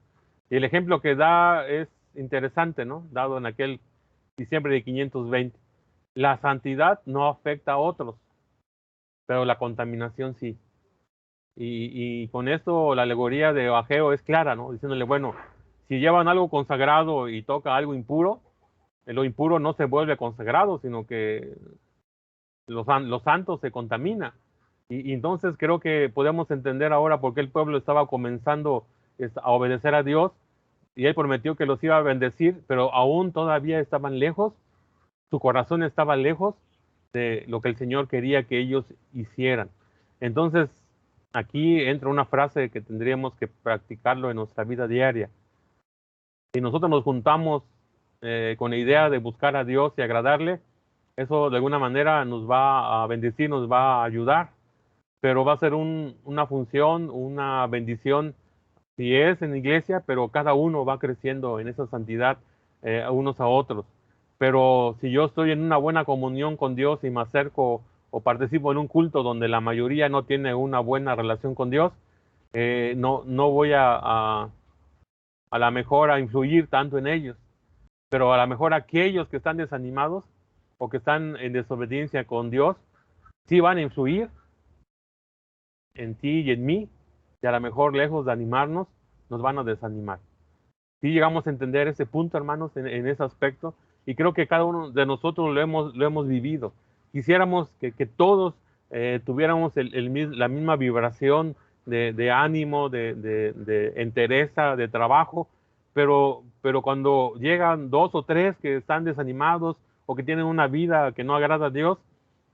Y el ejemplo que da es interesante, ¿no? Dado en aquel diciembre de 520. La santidad no afecta a otros, pero la contaminación sí. Y con esto la alegoría de Ageo es clara, ¿no? Diciéndole, bueno, si llevan algo consagrado y toca algo impuro, lo impuro no se vuelve consagrado, sino que los santos se contamina. Y entonces creo que podemos entender ahora por qué el pueblo estaba comenzando a obedecer a Dios, y él prometió que los iba a bendecir, pero aún todavía estaban lejos, su corazón estaba lejos de lo que el Señor quería que ellos hicieran. Entonces, aquí entra una frase que tendríamos que practicarlo en nuestra vida diaria. Si nosotros nos juntamos con la idea de buscar a Dios y agradarle, eso de alguna manera nos va a bendecir, nos va a ayudar, pero va a ser una función, una bendición, si es en la iglesia, pero cada uno va creciendo en esa santidad unos a otros. Pero si yo estoy en una buena comunión con Dios y me acerco o participo en un culto donde la mayoría no tiene una buena relación con Dios, no voy a la mejor a influir tanto en ellos. Pero a lo mejor aquellos que están desanimados o que están en desobediencia con Dios, sí van a influir en ti y en mí, y a lo mejor lejos de animarnos, nos van a desanimar. Sí llegamos a entender ese punto, hermanos, en ese aspecto, y creo que cada uno de nosotros lo hemos vivido. Quisiéramos que todos tuviéramos la misma vibración de ánimo, de entereza, de trabajo, pero cuando llegan 2 o 3 que están desanimados o que tienen una vida que no agrada a Dios,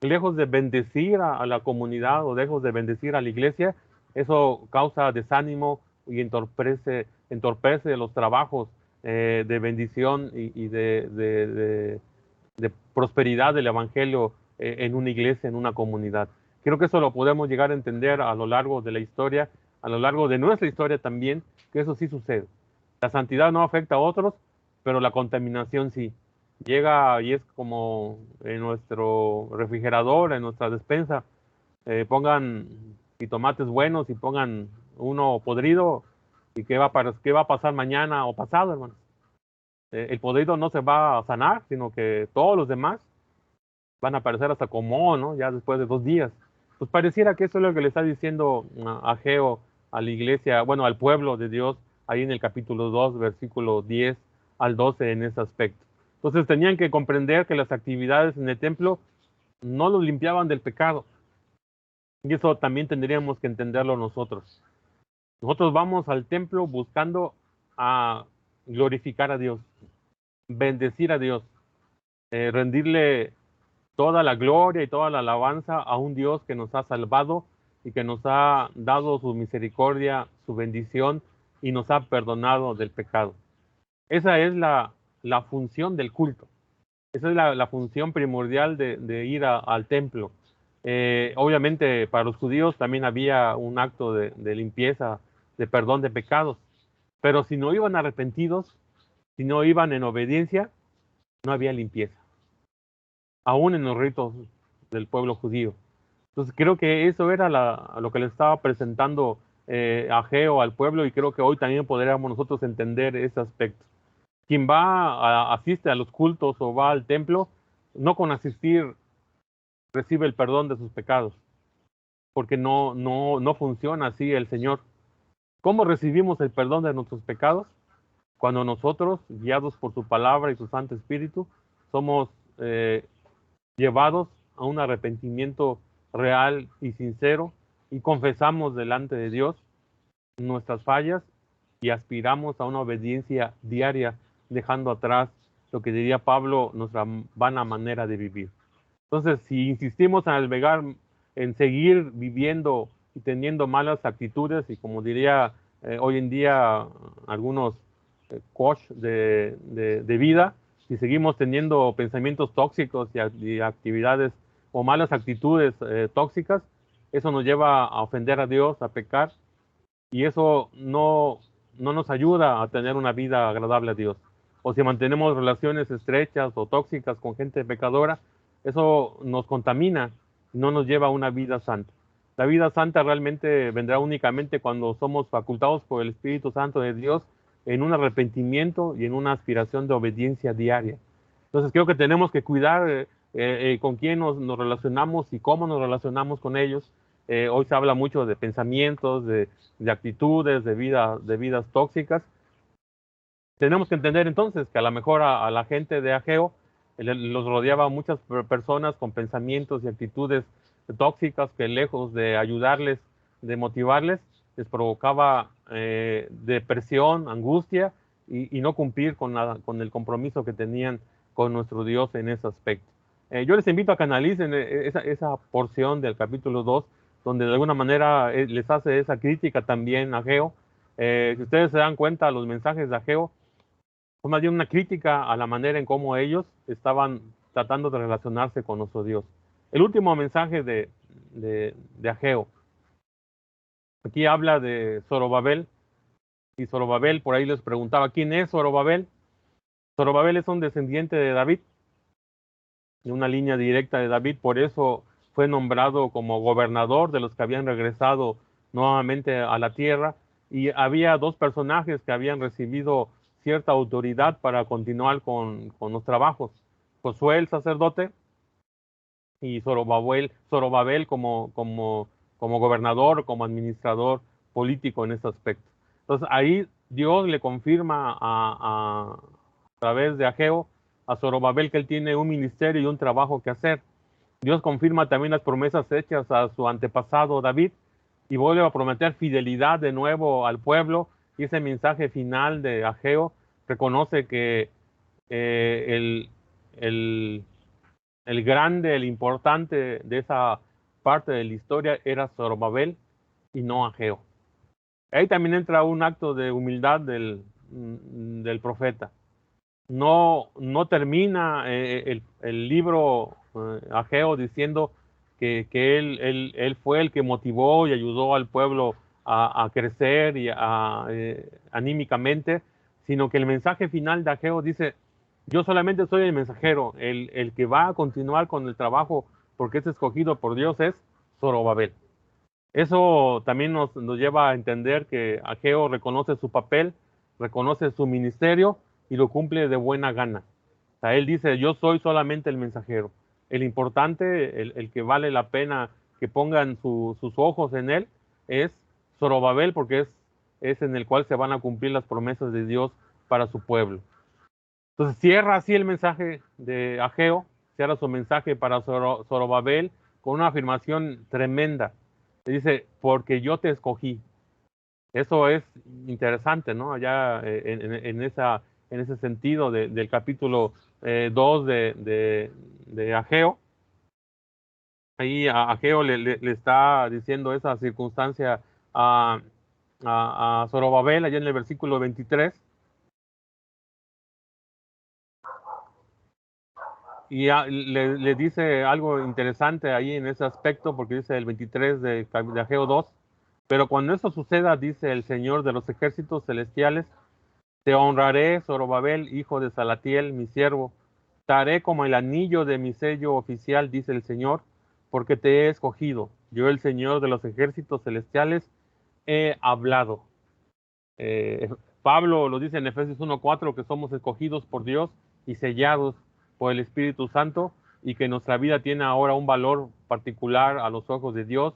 lejos de bendecir a la comunidad o lejos de bendecir a la iglesia, eso causa desánimo y entorpece los trabajos de bendición y de prosperidad del evangelio en una iglesia, en una comunidad. Creo que eso lo podemos llegar a entender a lo largo de la historia, a lo largo de nuestra historia también, que eso sí sucede. La santidad no afecta a otros, pero la contaminación sí. Llega y es como en nuestro refrigerador, en nuestra despensa, pongan jitomates buenos y pongan uno podrido, ¿y qué va a pasar mañana o pasado, hermanos? El podrido no se va a sanar, sino que todos los demás van a aparecer hasta como, ¿no? Ya después de 2 días. Pues pareciera que eso es lo que le está diciendo Ageo a la iglesia, bueno, al pueblo de Dios, ahí en el capítulo 2, versículo 10 al 12 en ese aspecto. Entonces tenían que comprender que las actividades en el templo no los limpiaban del pecado. Y eso también tendríamos que entenderlo nosotros. Nosotros vamos al templo buscando a glorificar a Dios, bendecir a Dios, rendirle toda la gloria y toda la alabanza a un Dios que nos ha salvado y que nos ha dado su misericordia, su bendición y nos ha perdonado del pecado. Esa es la función del culto. Esa es la función primordial de ir al templo. Obviamente para los judíos también había un acto de limpieza, de perdón de pecados, pero si no iban arrepentidos, si no iban en obediencia, no había limpieza, aún en los ritos del pueblo judío. Entonces creo que eso era lo que le estaba presentando Ageo al pueblo, y creo que hoy también podríamos nosotros entender ese aspecto. Quien asiste a los cultos o va al templo, no con asistir recibe el perdón de sus pecados, porque no funciona así el Señor. ¿Cómo recibimos el perdón de nuestros pecados? Cuando nosotros, guiados por su palabra y su Santo Espíritu, somos llevados a un arrepentimiento real y sincero y confesamos delante de Dios nuestras fallas y aspiramos a una obediencia diaria, dejando atrás lo que diría Pablo, nuestra vana manera de vivir. Entonces, si insistimos en albergar, en seguir viviendo y teniendo malas actitudes, y como diría hoy en día algunos coach de vida, si seguimos teniendo pensamientos tóxicos y actividades o malas actitudes tóxicas, eso nos lleva a ofender a Dios, a pecar, y eso no nos ayuda a tener una vida agradable a Dios. O si mantenemos relaciones estrechas o tóxicas con gente pecadora, eso nos contamina y no nos lleva a una vida santa. La vida santa realmente vendrá únicamente cuando somos facultados por el Espíritu Santo de Dios en un arrepentimiento y en una aspiración de obediencia diaria. Entonces creo que tenemos que cuidar con quién nos relacionamos y cómo nos relacionamos con ellos. Hoy se habla mucho de pensamientos, de actitudes, de vidas tóxicas. Tenemos que entender entonces que a lo mejor a la gente de Ageo los rodeaba muchas personas con pensamientos y actitudes tóxicas que lejos de ayudarles, de motivarles, les provocaba depresión, angustia y no cumplir con el compromiso que tenían con nuestro Dios en ese aspecto. Yo les invito a que analicen esa porción del capítulo 2, donde de alguna manera les hace esa crítica también a Ageo. Si ustedes se dan cuenta, los mensajes de Ageo son más bien una crítica a la manera en cómo ellos estaban tratando de relacionarse con nuestro Dios. El último mensaje de Ageo, aquí habla de Zorobabel, y Zorobabel, por ahí les preguntaba, ¿quién es Zorobabel? Zorobabel es un descendiente de David, de una línea directa de David, por eso fue nombrado como gobernador de los que habían regresado nuevamente a la tierra, y había dos personajes que habían recibido cierta autoridad para continuar con los trabajos. Josué el sacerdote y Zorobabel como gobernador, como administrador político en ese aspecto. Entonces ahí Dios le confirma a través de Ageo a Zorobabel que él tiene un ministerio y un trabajo que hacer. Dios confirma también las promesas hechas a su antepasado David y vuelve a prometer fidelidad de nuevo al pueblo, y ese mensaje final de Ageo reconoce que el grande, el importante de esa parte de la historia era Zorobabel y no Ageo. Ahí también entra un acto de humildad del profeta. No termina el libro Ageo diciendo que él fue el que motivó y ayudó al pueblo a crecer y anímicamente, sino que el mensaje final de Ageo dice: yo solamente soy el mensajero, el que va a continuar con el trabajo porque es escogido por Dios es Zorobabel. Eso también nos lleva a entender que Ageo reconoce su papel, reconoce su ministerio y lo cumple de buena gana. O sea, él dice: yo soy solamente el mensajero. El importante, el que vale la pena que pongan sus ojos en él es Zorobabel, porque es en el cual se van a cumplir las promesas de Dios para su pueblo. Entonces cierra así el mensaje de Ageo, cierra su mensaje para Zorobabel con una afirmación tremenda. Le dice: porque yo te escogí. Eso es interesante, ¿no? Allá en ese sentido del capítulo 2 de Ageo. Ahí a Ageo le está diciendo esa circunstancia a Zorobabel, allá en el versículo 23. Y le dice algo interesante ahí en ese aspecto, porque dice el 23 de Ageo 2. Pero cuando eso suceda, dice el Señor de los ejércitos celestiales, te honraré, Zorobabel, hijo de Salatiel, mi siervo. Te haré como el anillo de mi sello oficial, dice el Señor, porque te he escogido. Yo, el Señor de los ejércitos celestiales, he hablado. Pablo lo dice en Efesios 1:4, que somos escogidos por Dios y sellados por el Espíritu Santo, y que nuestra vida tiene ahora un valor particular a los ojos de Dios,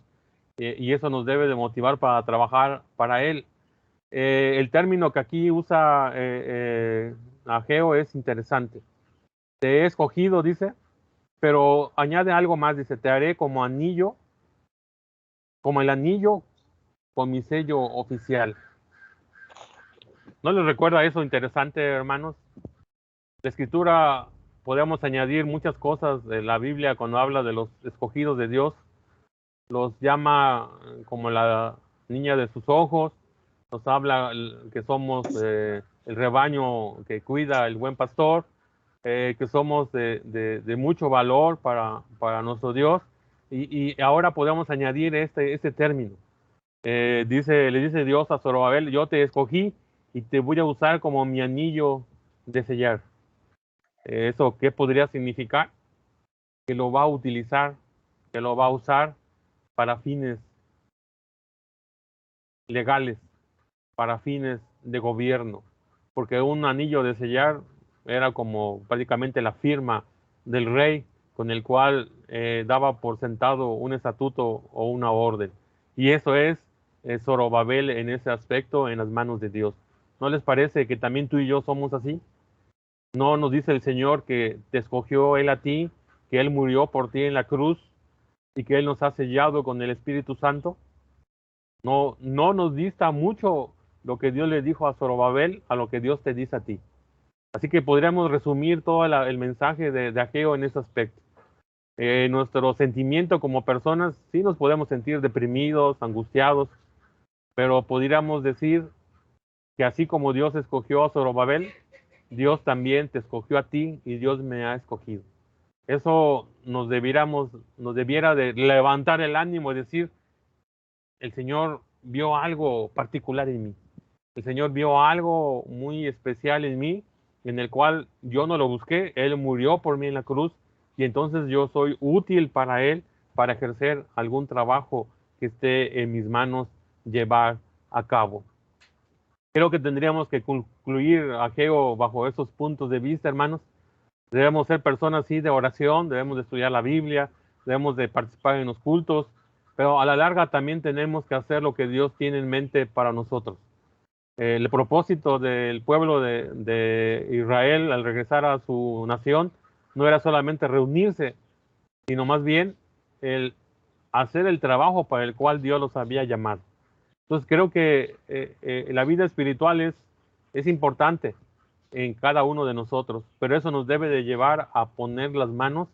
y eso nos debe de motivar para trabajar para Él. El término que aquí usa Ageo es interesante. Te he escogido, dice, pero añade algo más, dice: te haré como anillo, como el anillo con mi sello oficial. ¿No les recuerda eso interesante, hermanos? La Escritura, podemos añadir muchas cosas de la Biblia cuando habla de los escogidos de Dios. Los llama como la niña de sus ojos, nos habla que somos el rebaño que cuida el buen pastor, que somos de mucho valor para nuestro Dios, y ahora podemos añadir este término. Le dice Dios a Zorobabel: yo te escogí y te voy a usar como mi anillo de sellar. ¿Eso qué podría significar? Que lo va a utilizar, que lo va a usar para fines legales, para fines de gobierno, porque un anillo de sellar era como prácticamente la firma del rey, con el cual daba por sentado un estatuto o una orden. Y eso es Zorobabel en ese aspecto, en las manos de Dios. ¿No les parece que también tú y yo somos así? ¿No nos dice el Señor que te escogió Él a ti, que Él murió por ti en la cruz y que Él nos ha sellado con el Espíritu Santo, no nos dista mucho lo que Dios le dijo a Zorobabel a lo que Dios te dice a ti. Así que podríamos resumir todo el mensaje de Ageo en ese aspecto. Nuestro sentimiento como personas, sí nos podemos sentir deprimidos, angustiados, pero podríamos decir que así como Dios escogió a Zorobabel, Dios también te escogió a ti y Dios me ha escogido. Eso nos debiera de levantar el ánimo y decir, el Señor vio algo particular en mí. El Señor vio algo muy especial en mí, en el cual yo no lo busqué. Él murió por mí en la cruz y entonces yo soy útil para Él para ejercer algún trabajo que esté en mis manos llevar a cabo. Creo que tendríamos que concluir Ageo bajo esos puntos de vista, hermanos. Debemos ser personas, sí, de oración, debemos de estudiar la Biblia, debemos de participar en los cultos, pero a la larga también tenemos que hacer lo que Dios tiene en mente para nosotros. El propósito del pueblo de Israel al regresar a su nación no era solamente reunirse, sino más bien el hacer el trabajo para el cual Dios los había llamado. Entonces creo que la vida espiritual es importante en cada uno de nosotros, pero eso nos debe de llevar a poner las manos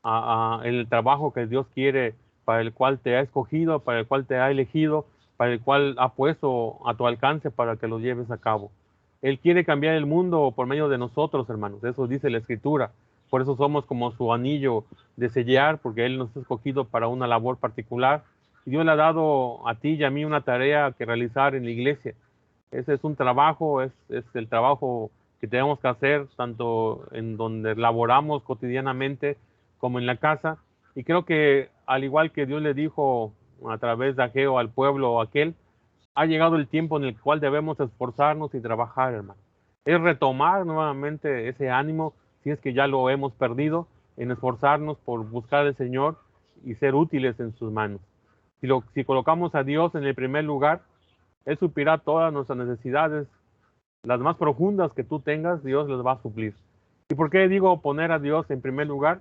en el trabajo que Dios quiere, para el cual te ha escogido, para el cual te ha elegido, para el cual ha puesto a tu alcance para que lo lleves a cabo. Él quiere cambiar el mundo por medio de nosotros, hermanos. Eso dice la Escritura. Por eso somos como su anillo de sellar, porque Él nos ha escogido para una labor particular. Y Dios le ha dado a ti y a mí una tarea que realizar en la iglesia. Ese es un trabajo, es el trabajo que tenemos que hacer, tanto en donde laboramos cotidianamente como en la casa. Y creo que al igual que Dios le dijo a través de Ageo al pueblo aquel, ha llegado el tiempo en el cual debemos esforzarnos y trabajar, hermano. Es retomar nuevamente ese ánimo, si es que ya lo hemos perdido, en esforzarnos por buscar al Señor y ser útiles en sus manos. Si colocamos a Dios en el primer lugar, Él suplirá todas nuestras necesidades, las más profundas que tú tengas, Dios las va a suplir. ¿Y por qué digo poner a Dios en primer lugar?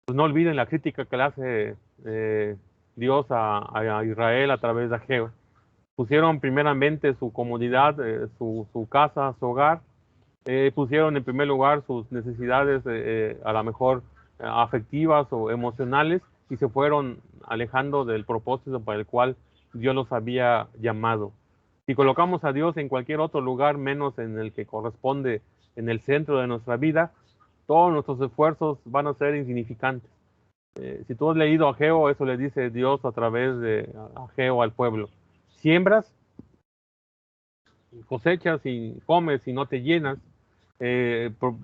Pues no olviden la crítica que le hace Dios a Israel a través de Ageo. Pusieron primeramente su comodidad, su casa, su hogar. Pusieron en primer lugar sus necesidades a lo mejor afectivas o emocionales y se fueron alejando del propósito para el cual Dios los había llamado. Si colocamos a Dios en cualquier otro lugar menos en el que corresponde en el centro de nuestra vida, todos nuestros esfuerzos van a ser insignificantes. Si tú has leído Ageo, eso le dice Dios a través de Ageo al pueblo. Siembras, cosechas y comes y no te llenas.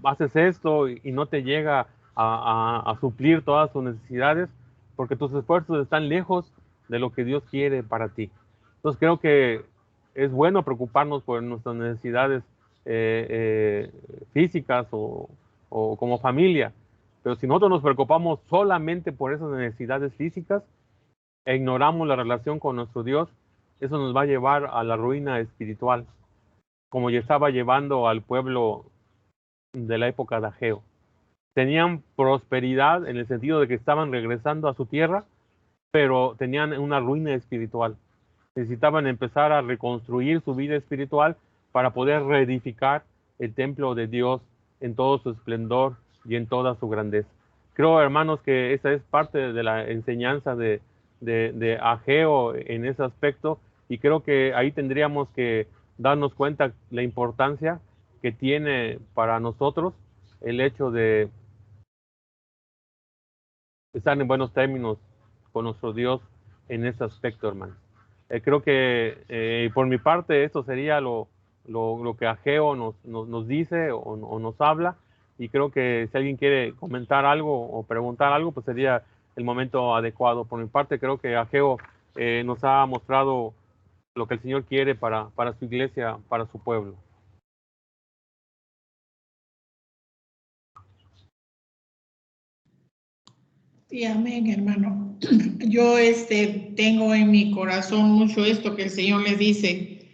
Haces esto y no te llega a suplir todas tus necesidades porque tus esfuerzos están lejos de lo que Dios quiere para ti. Entonces creo que es bueno preocuparnos por nuestras necesidades físicas o como familia, pero si nosotros nos preocupamos solamente por esas necesidades físicas e ignoramos la relación con nuestro Dios, eso nos va a llevar a la ruina espiritual, como ya estaba llevando al pueblo de la época de Ageo. Tenían prosperidad en el sentido de que estaban regresando a su tierra, pero tenían una ruina espiritual. Necesitaban empezar a reconstruir su vida espiritual para poder reedificar el templo de Dios en todo su esplendor y en toda su grandeza. Creo, hermanos, que esa es parte de la enseñanza de Ageo en ese aspecto, y creo que ahí tendríamos que darnos cuenta la importancia que tiene para nosotros el hecho de estar en buenos términos con nuestro Dios en ese aspecto, hermanos. Creo que por mi parte esto sería lo que Ageo nos dice o nos habla, y creo que si alguien quiere comentar algo o preguntar algo, pues sería el momento adecuado. Por mi parte creo que Ageo nos ha mostrado lo que el Señor quiere para su iglesia, para su pueblo. Sí, amén, hermano. Yo tengo en mi corazón mucho esto que el Señor les dice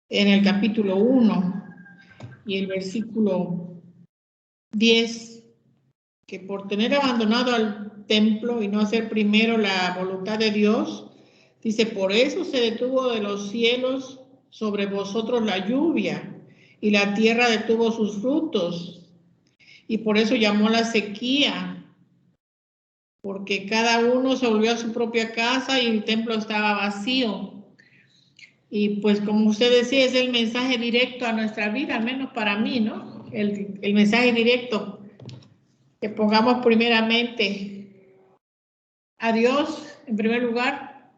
en el capítulo 1 y el versículo 10, que por tener abandonado al templo y no hacer primero la voluntad de Dios, dice, por eso se detuvo de los cielos sobre vosotros la lluvia y la tierra detuvo sus frutos. Y por eso llamó la sequía, porque cada uno se volvió a su propia casa y el templo estaba vacío. Y pues como usted decía, es el mensaje directo a nuestra vida, al menos para mí, ¿no? El mensaje directo, que pongamos primeramente a Dios en primer lugar,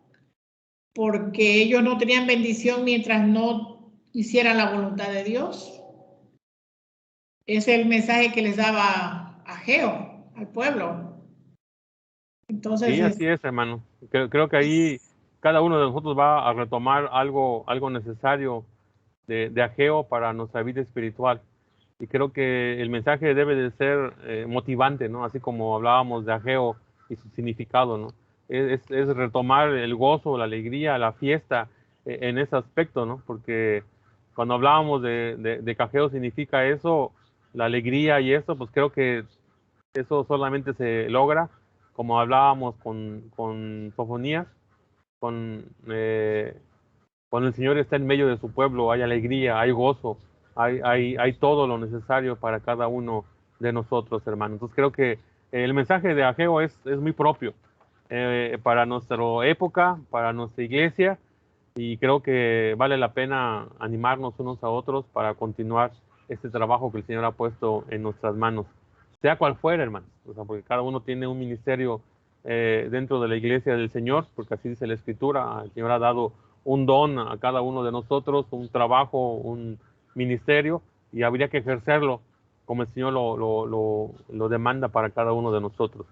porque ellos no tenían bendición mientras no hicieran la voluntad de Dios. Ese es el mensaje que les daba Ageo al pueblo. Entonces, Sí, así es, hermano. Creo que ahí cada uno de nosotros va a retomar algo necesario de Ageo para nuestra vida espiritual. Y creo que el mensaje debe de ser motivante, ¿no? Así como hablábamos de Ageo y su significado, ¿no? Es retomar el gozo, la alegría, la fiesta en ese aspecto, ¿no? Porque cuando hablábamos de que Ageo significa eso, la alegría y eso, pues creo que eso solamente se logra, como hablábamos con Sofonías, cuando el Señor está en medio de su pueblo, hay alegría, hay gozo, hay todo lo necesario para cada uno de nosotros, hermanos. Entonces creo que el mensaje de Ageo es muy propio para nuestra época, para nuestra iglesia, y creo que vale la pena animarnos unos a otros para continuar este trabajo que el Señor ha puesto en nuestras manos, sea cual fuera, hermanos. O sea, porque cada uno tiene un ministerio dentro de la iglesia del Señor, porque así dice la Escritura. El Señor ha dado un don a cada uno de nosotros, un trabajo, un ministerio, y habría que ejercerlo como el Señor lo demanda para cada uno de nosotros.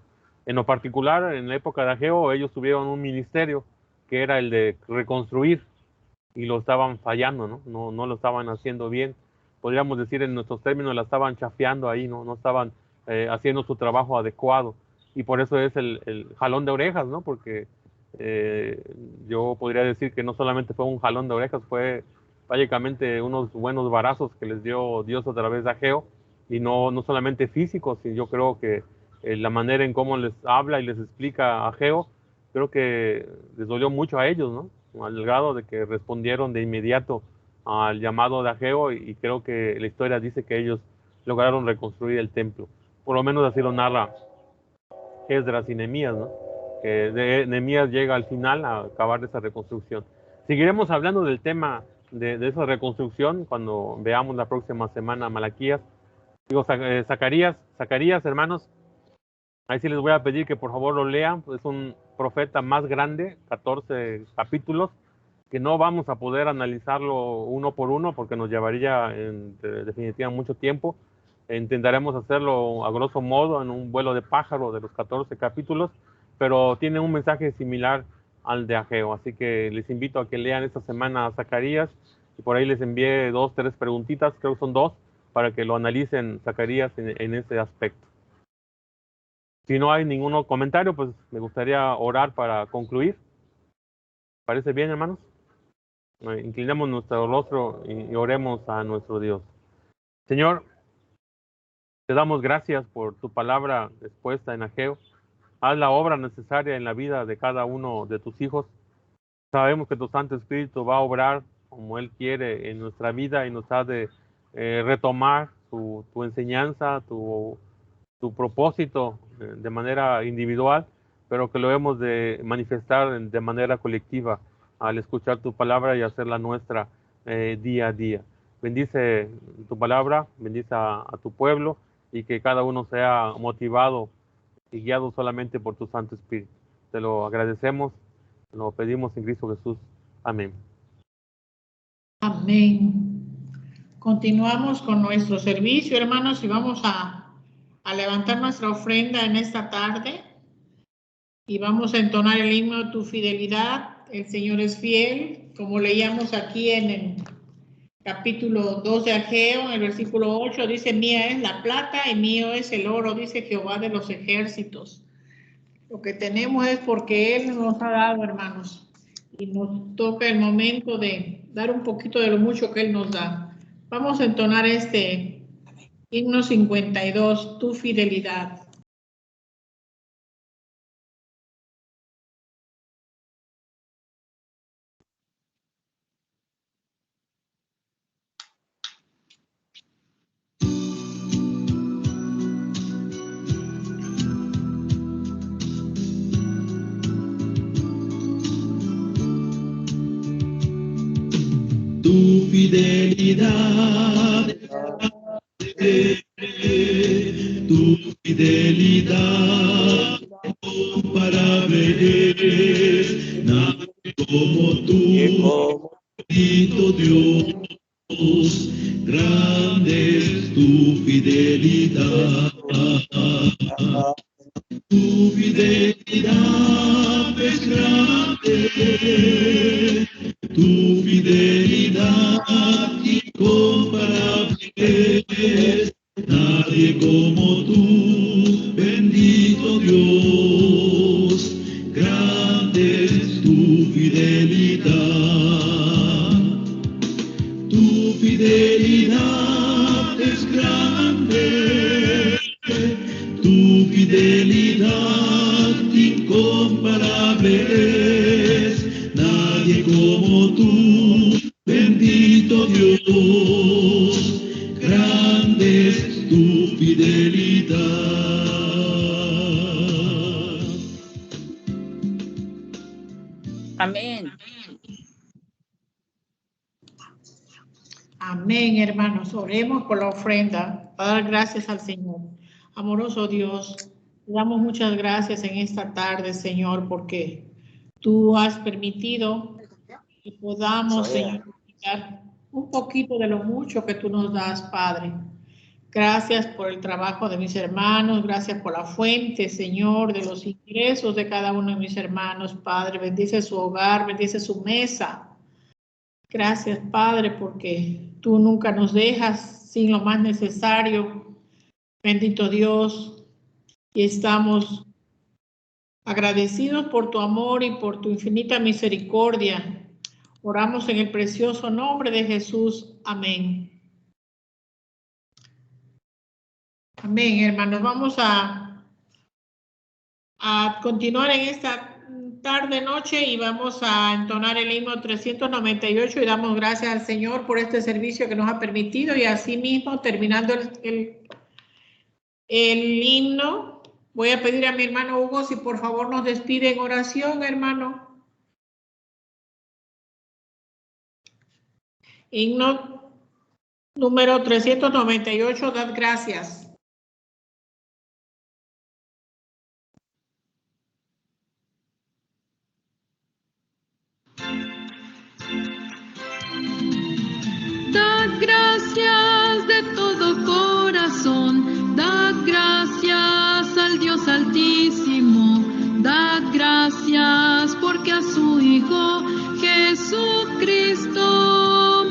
En lo particular, en la época de Ageo, ellos tuvieron un ministerio que era el de reconstruir, y lo estaban fallando, ¿no? No lo estaban haciendo bien. Podríamos decir en nuestros términos, la estaban chafeando ahí, no estaban haciendo su trabajo adecuado. Y por eso es el jalón de orejas, ¿no? Porque yo podría decir que no solamente fue un jalón de orejas, fue prácticamente unos buenos varazos que les dio Dios a través de Ageo, y no solamente físicos, y yo creo que la manera en cómo les habla y les explica a Ageo, creo que les dolió mucho a ellos, ¿no? Al grado de que respondieron de inmediato al llamado de Ageo, y creo que la historia dice que ellos lograron reconstruir el templo. Por lo menos así lo narra Esdras y Nehemías, ¿no? Que Nehemías llega al final a acabar esa reconstrucción. Seguiremos hablando del tema de esa reconstrucción cuando veamos la próxima semana Malaquías. Digo, Zacarías, hermanos, ahí sí les voy a pedir que por favor lo lean. Es un profeta más grande, 14 capítulos, que no vamos a poder analizarlo uno por uno porque nos llevaría en definitiva mucho tiempo. Intentaremos hacerlo a grosso modo en un vuelo de pájaro de los 14 capítulos, pero tiene un mensaje similar al de Ageo. Así que les invito a que lean esta semana a Zacarías, y por ahí les envié 2, 3 preguntitas, creo que son 2, para que lo analicen Zacarías en ese aspecto. Si no hay ningún comentario, pues me gustaría orar para concluir. ¿Parece bien, hermanos? Inclinemos nuestro rostro y oremos a nuestro Dios. Señor, te damos gracias por tu palabra expuesta en Ageo. Haz la obra necesaria en la vida de cada uno de tus hijos. Sabemos que tu Santo Espíritu va a obrar como Él quiere en nuestra vida, y nos ha de retomar tu enseñanza, tu propósito de manera individual, pero que lo hemos de manifestar de manera colectiva al escuchar tu palabra y hacerla nuestra día a día. Bendice tu palabra, bendice a tu pueblo, y que cada uno sea motivado y guiado solamente por tu Santo Espíritu. Te lo agradecemos, te lo pedimos en Cristo Jesús. Amén. Amén. Continuamos con nuestro servicio, hermanos, y vamos a levantar nuestra ofrenda en esta tarde. Y vamos a entonar el himno Tu Fidelidad. El Señor es fiel, como leíamos aquí en el capítulo 2 de Ageo, en el versículo 8, dice, mía es la plata y mío es el oro, dice Jehová de los ejércitos. Lo que tenemos es porque Él nos ha dado, hermanos, y nos toca el momento de dar un poquito de lo mucho que Él nos da. Vamos a entonar este himno 52, Tu Fidelidad. tu fidelidad, tu fidelidad incomparable es, nadie como tú, bendito Dios, grande es tu fidelidad. Tu fidelidad es grande, tu fidelidad incomparable es, nadie como tú, bendito Dios, grande es tu fidelidad. Tu fidelidad es grande, tu fidelidad incomparable es, nadie como tú, bendito Dios, grande es tu fidelidad. Amén. Amén, hermanos. Oremos por la ofrenda. Para dar gracias al Señor. Amoroso Dios, te damos muchas gracias en esta tarde, Señor, porque tú has permitido que podamos, Señor, dar un poquito de lo mucho que tú nos das, Padre. Gracias por el trabajo de mis hermanos, gracias por la fuente, Señor, de los ingresos de cada uno de mis hermanos, Padre. Bendice su hogar, bendice su mesa. Gracias, Padre, porque tú nunca nos dejas sin lo más necesario. Bendito Dios, y estamos agradecidos por tu amor y por tu infinita misericordia. Oramos en el precioso nombre de Jesús. Amén. Amén, hermanos. Vamos a continuar en esta tarde, noche, y vamos a entonar el himno 398 y damos gracias al Señor por este servicio que nos ha permitido, y asimismo, terminando el himno, voy a pedir a mi hermano Hugo si por favor nos despide en oración, hermano. Himno número 398, dad gracias. Dad gracias de todo corazón, dad gracias al Dios Altísimo, dad gracias porque a su Hijo Jesucristo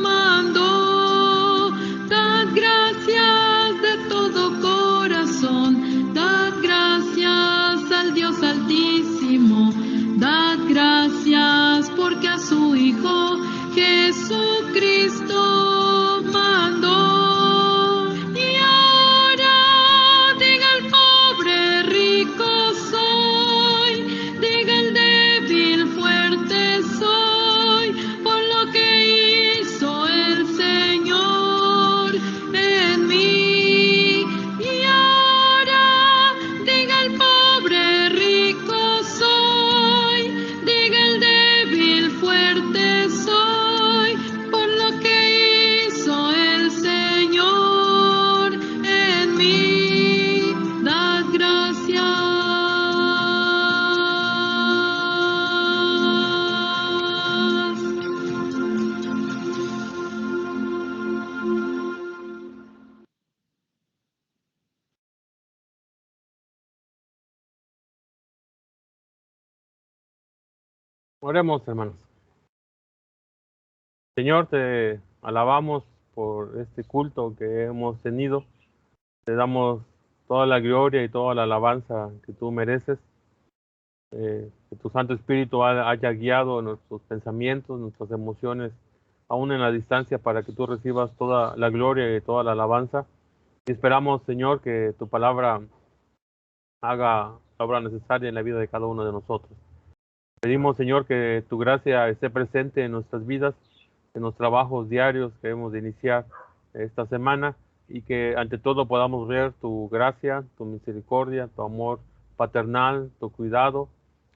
mandó. Dad gracias de todo corazón, dad gracias al Dios Altísimo, dad gracias porque a su Hijo Jesucristo mandó. Y ahora diga el pobre rico soy, diga el débil fuerte soy, por lo que hizo el Señor en mí. Y ahora diga el pobre rico soy, diga el débil fuerte soy, por lo que hizo el Señor en mí. Dad gracias. Oremos, hermanos. Señor, te alabamos por este culto que hemos tenido. Te damos toda la gloria y toda la alabanza que tú mereces. Que tu Santo Espíritu haya guiado nuestros pensamientos, nuestras emociones, aún en la distancia, para que tú recibas toda la gloria y toda la alabanza. Y esperamos, Señor, que tu palabra haga la obra necesaria en la vida de cada uno de nosotros. Pedimos, Señor, que tu gracia esté presente en nuestras vidas, en los trabajos diarios que hemos de iniciar esta semana, y que ante todo podamos ver tu gracia, tu misericordia, tu amor paternal, tu cuidado,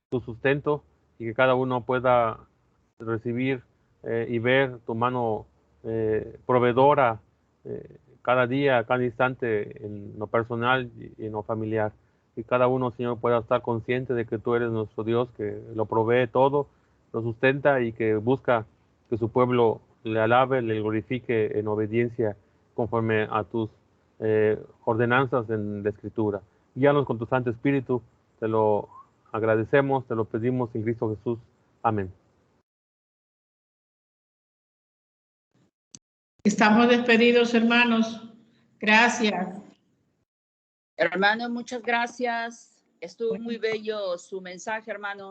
tu sustento, y que cada uno pueda recibir y ver tu mano proveedora cada día, cada instante, en lo personal y en lo familiar. Y cada uno, Señor, pueda estar consciente de que tú eres nuestro Dios, que lo provee todo, lo sustenta y que busca que su pueblo le alabe, le glorifique en obediencia conforme a tus ordenanzas en la Escritura. Guíanos con tu Santo Espíritu, te lo agradecemos, te lo pedimos en Cristo Jesús. Amén. Estamos despedidos, hermanos. Gracias. Hermano, muchas gracias. Estuvo muy bello su mensaje, hermano.